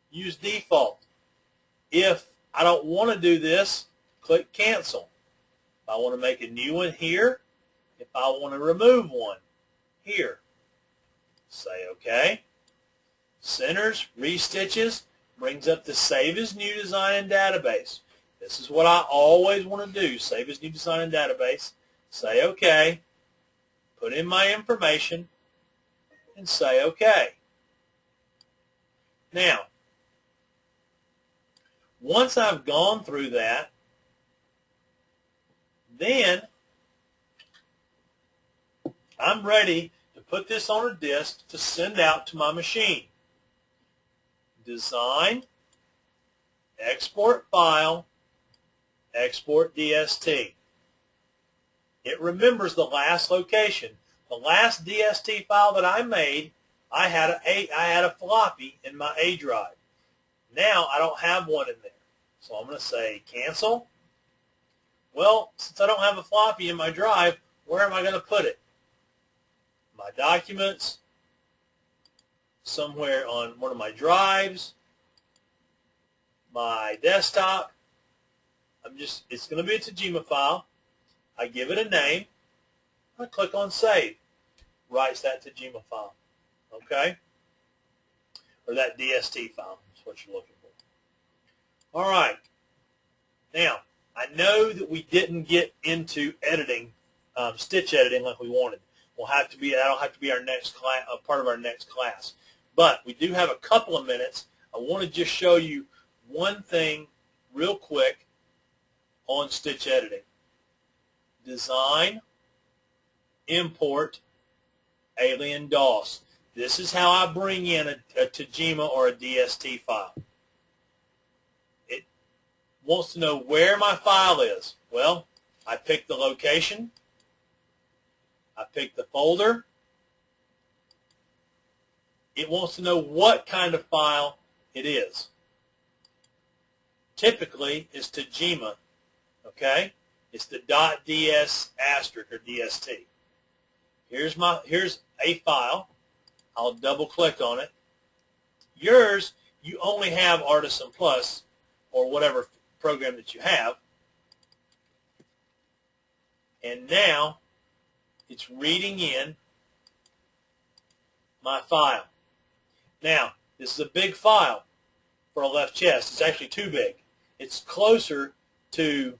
use default. If I don't want to do this, click cancel. If I want to make a new one here, if I want to remove one here, say OK. Centers, restitches, brings up the Save as New Design and Database. This is what I always want to do, Save as New Design and Database. Say OK. Put in my information and say OK. Now, once I've gone through that, then I'm ready to put this on a disk to send out to my machine. Design, export file, export DST. It remembers the last location. The last DST file that I made, I had a floppy in my A drive. Now I don't have one in there. So I'm going to say cancel. Well, since I don't have a floppy in my drive, where am I going to put it? My documents, somewhere on one of my drives, my desktop. It's going to be a Tajima file. I give it a name. I click on save. Writes that Tajima file. Okay? Or that DST file. That's what you're looking for. All right. Now, I know that we didn't get into editing, stitch editing like we wanted. That'll have to be our next class, part of our next class. But we do have a couple of minutes. I want to just show you one thing real quick on stitch editing. Design, import, alien DOS. This is how I bring in a Tajima or a DST file. It wants to know where my file is. Well, I pick the location. I pick the folder. It wants to know what kind of file it is. Typically, it's Tajima Okay? It's the .ds asterisk or DST. Here's a file. I'll double click on it. Yours, you only have Artisan Plus or whatever program that you have. And now it's reading in my file. Now, this is a big file for a left chest. It's actually too big. It's closer to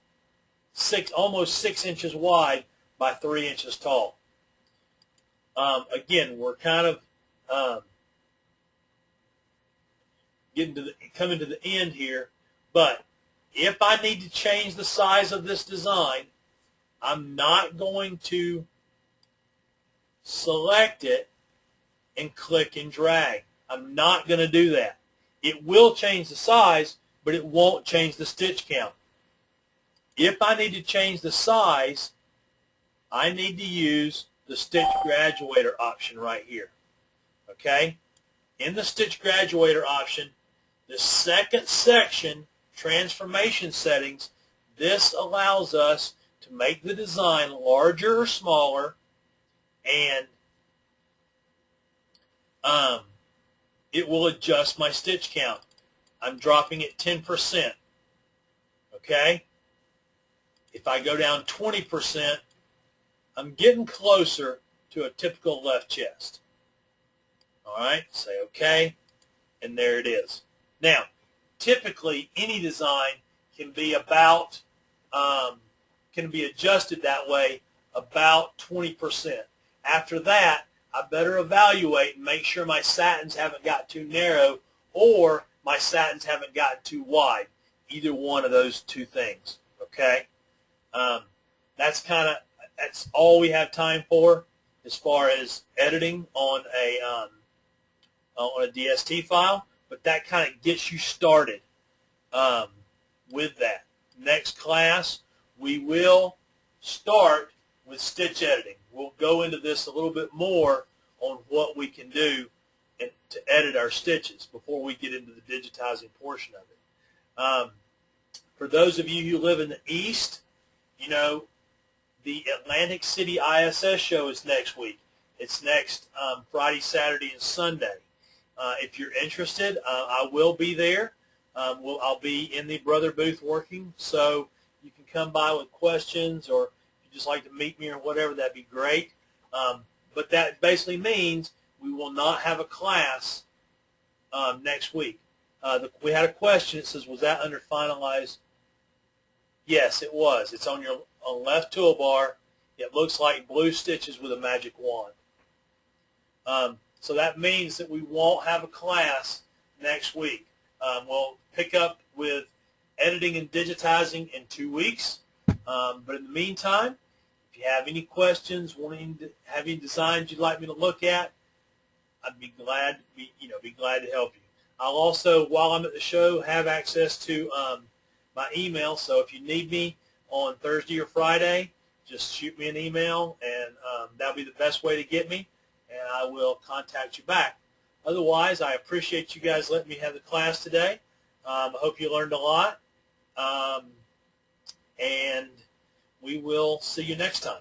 almost 6 inches wide by 3 inches tall. Again, we're kind of coming to the end here, but if I need to change the size of this design, I'm not going to select it and click and drag. I'm not going to do that. It will change the size, but it won't change the stitch count. If I need to change the size, I need to use the Stitch Graduator option right here. Okay? In the Stitch Graduator option, the second section, Transformation Settings, this allows us to make the design larger or smaller, and it will adjust my stitch count. I'm dropping it 10%. Okay? If I go down 20%, I'm getting closer to a typical left chest. All right? Say OK, and there it is. Now, typically, any design can be about can be adjusted that way about 20%. After that, I better evaluate and make sure my satins haven't got too narrow or my satins haven't got too wide. Either one of those two things. Okay, that's all we have time for as far as editing on a DST file. But that kind of gets you started with that. Next class, we will start with stitch editing. We'll go into this a little bit more on what we can do to edit our stitches before we get into the digitizing portion of it. For those of you who live in the East, you know, the Atlantic City ISS show is next week. It's next Friday, Saturday, and Sunday. If you're interested, I will be there. I'll be in the Brother booth working, so you can come by with questions, or if you'd just like to meet me or whatever, that'd be great. But that basically means we will not have a class next week. We had a question. It says, was that under finalized? Yes, it was. It's on your left toolbar. It looks like blue stitches with a magic wand. So that means that we won't have a class next week. We'll pick up with editing and digitizing in 2 weeks. But in the meantime, if you have any questions, wanting to have any designs you'd like me to look at, I'd be glad to help you. I'll also, while I'm at the show, have access to my email. So if you need me on Thursday or Friday, just shoot me an email, and that'll be the best way to get me, and I will contact you back. Otherwise, I appreciate you guys letting me have the class today. I hope you learned a lot, and we will see you next time.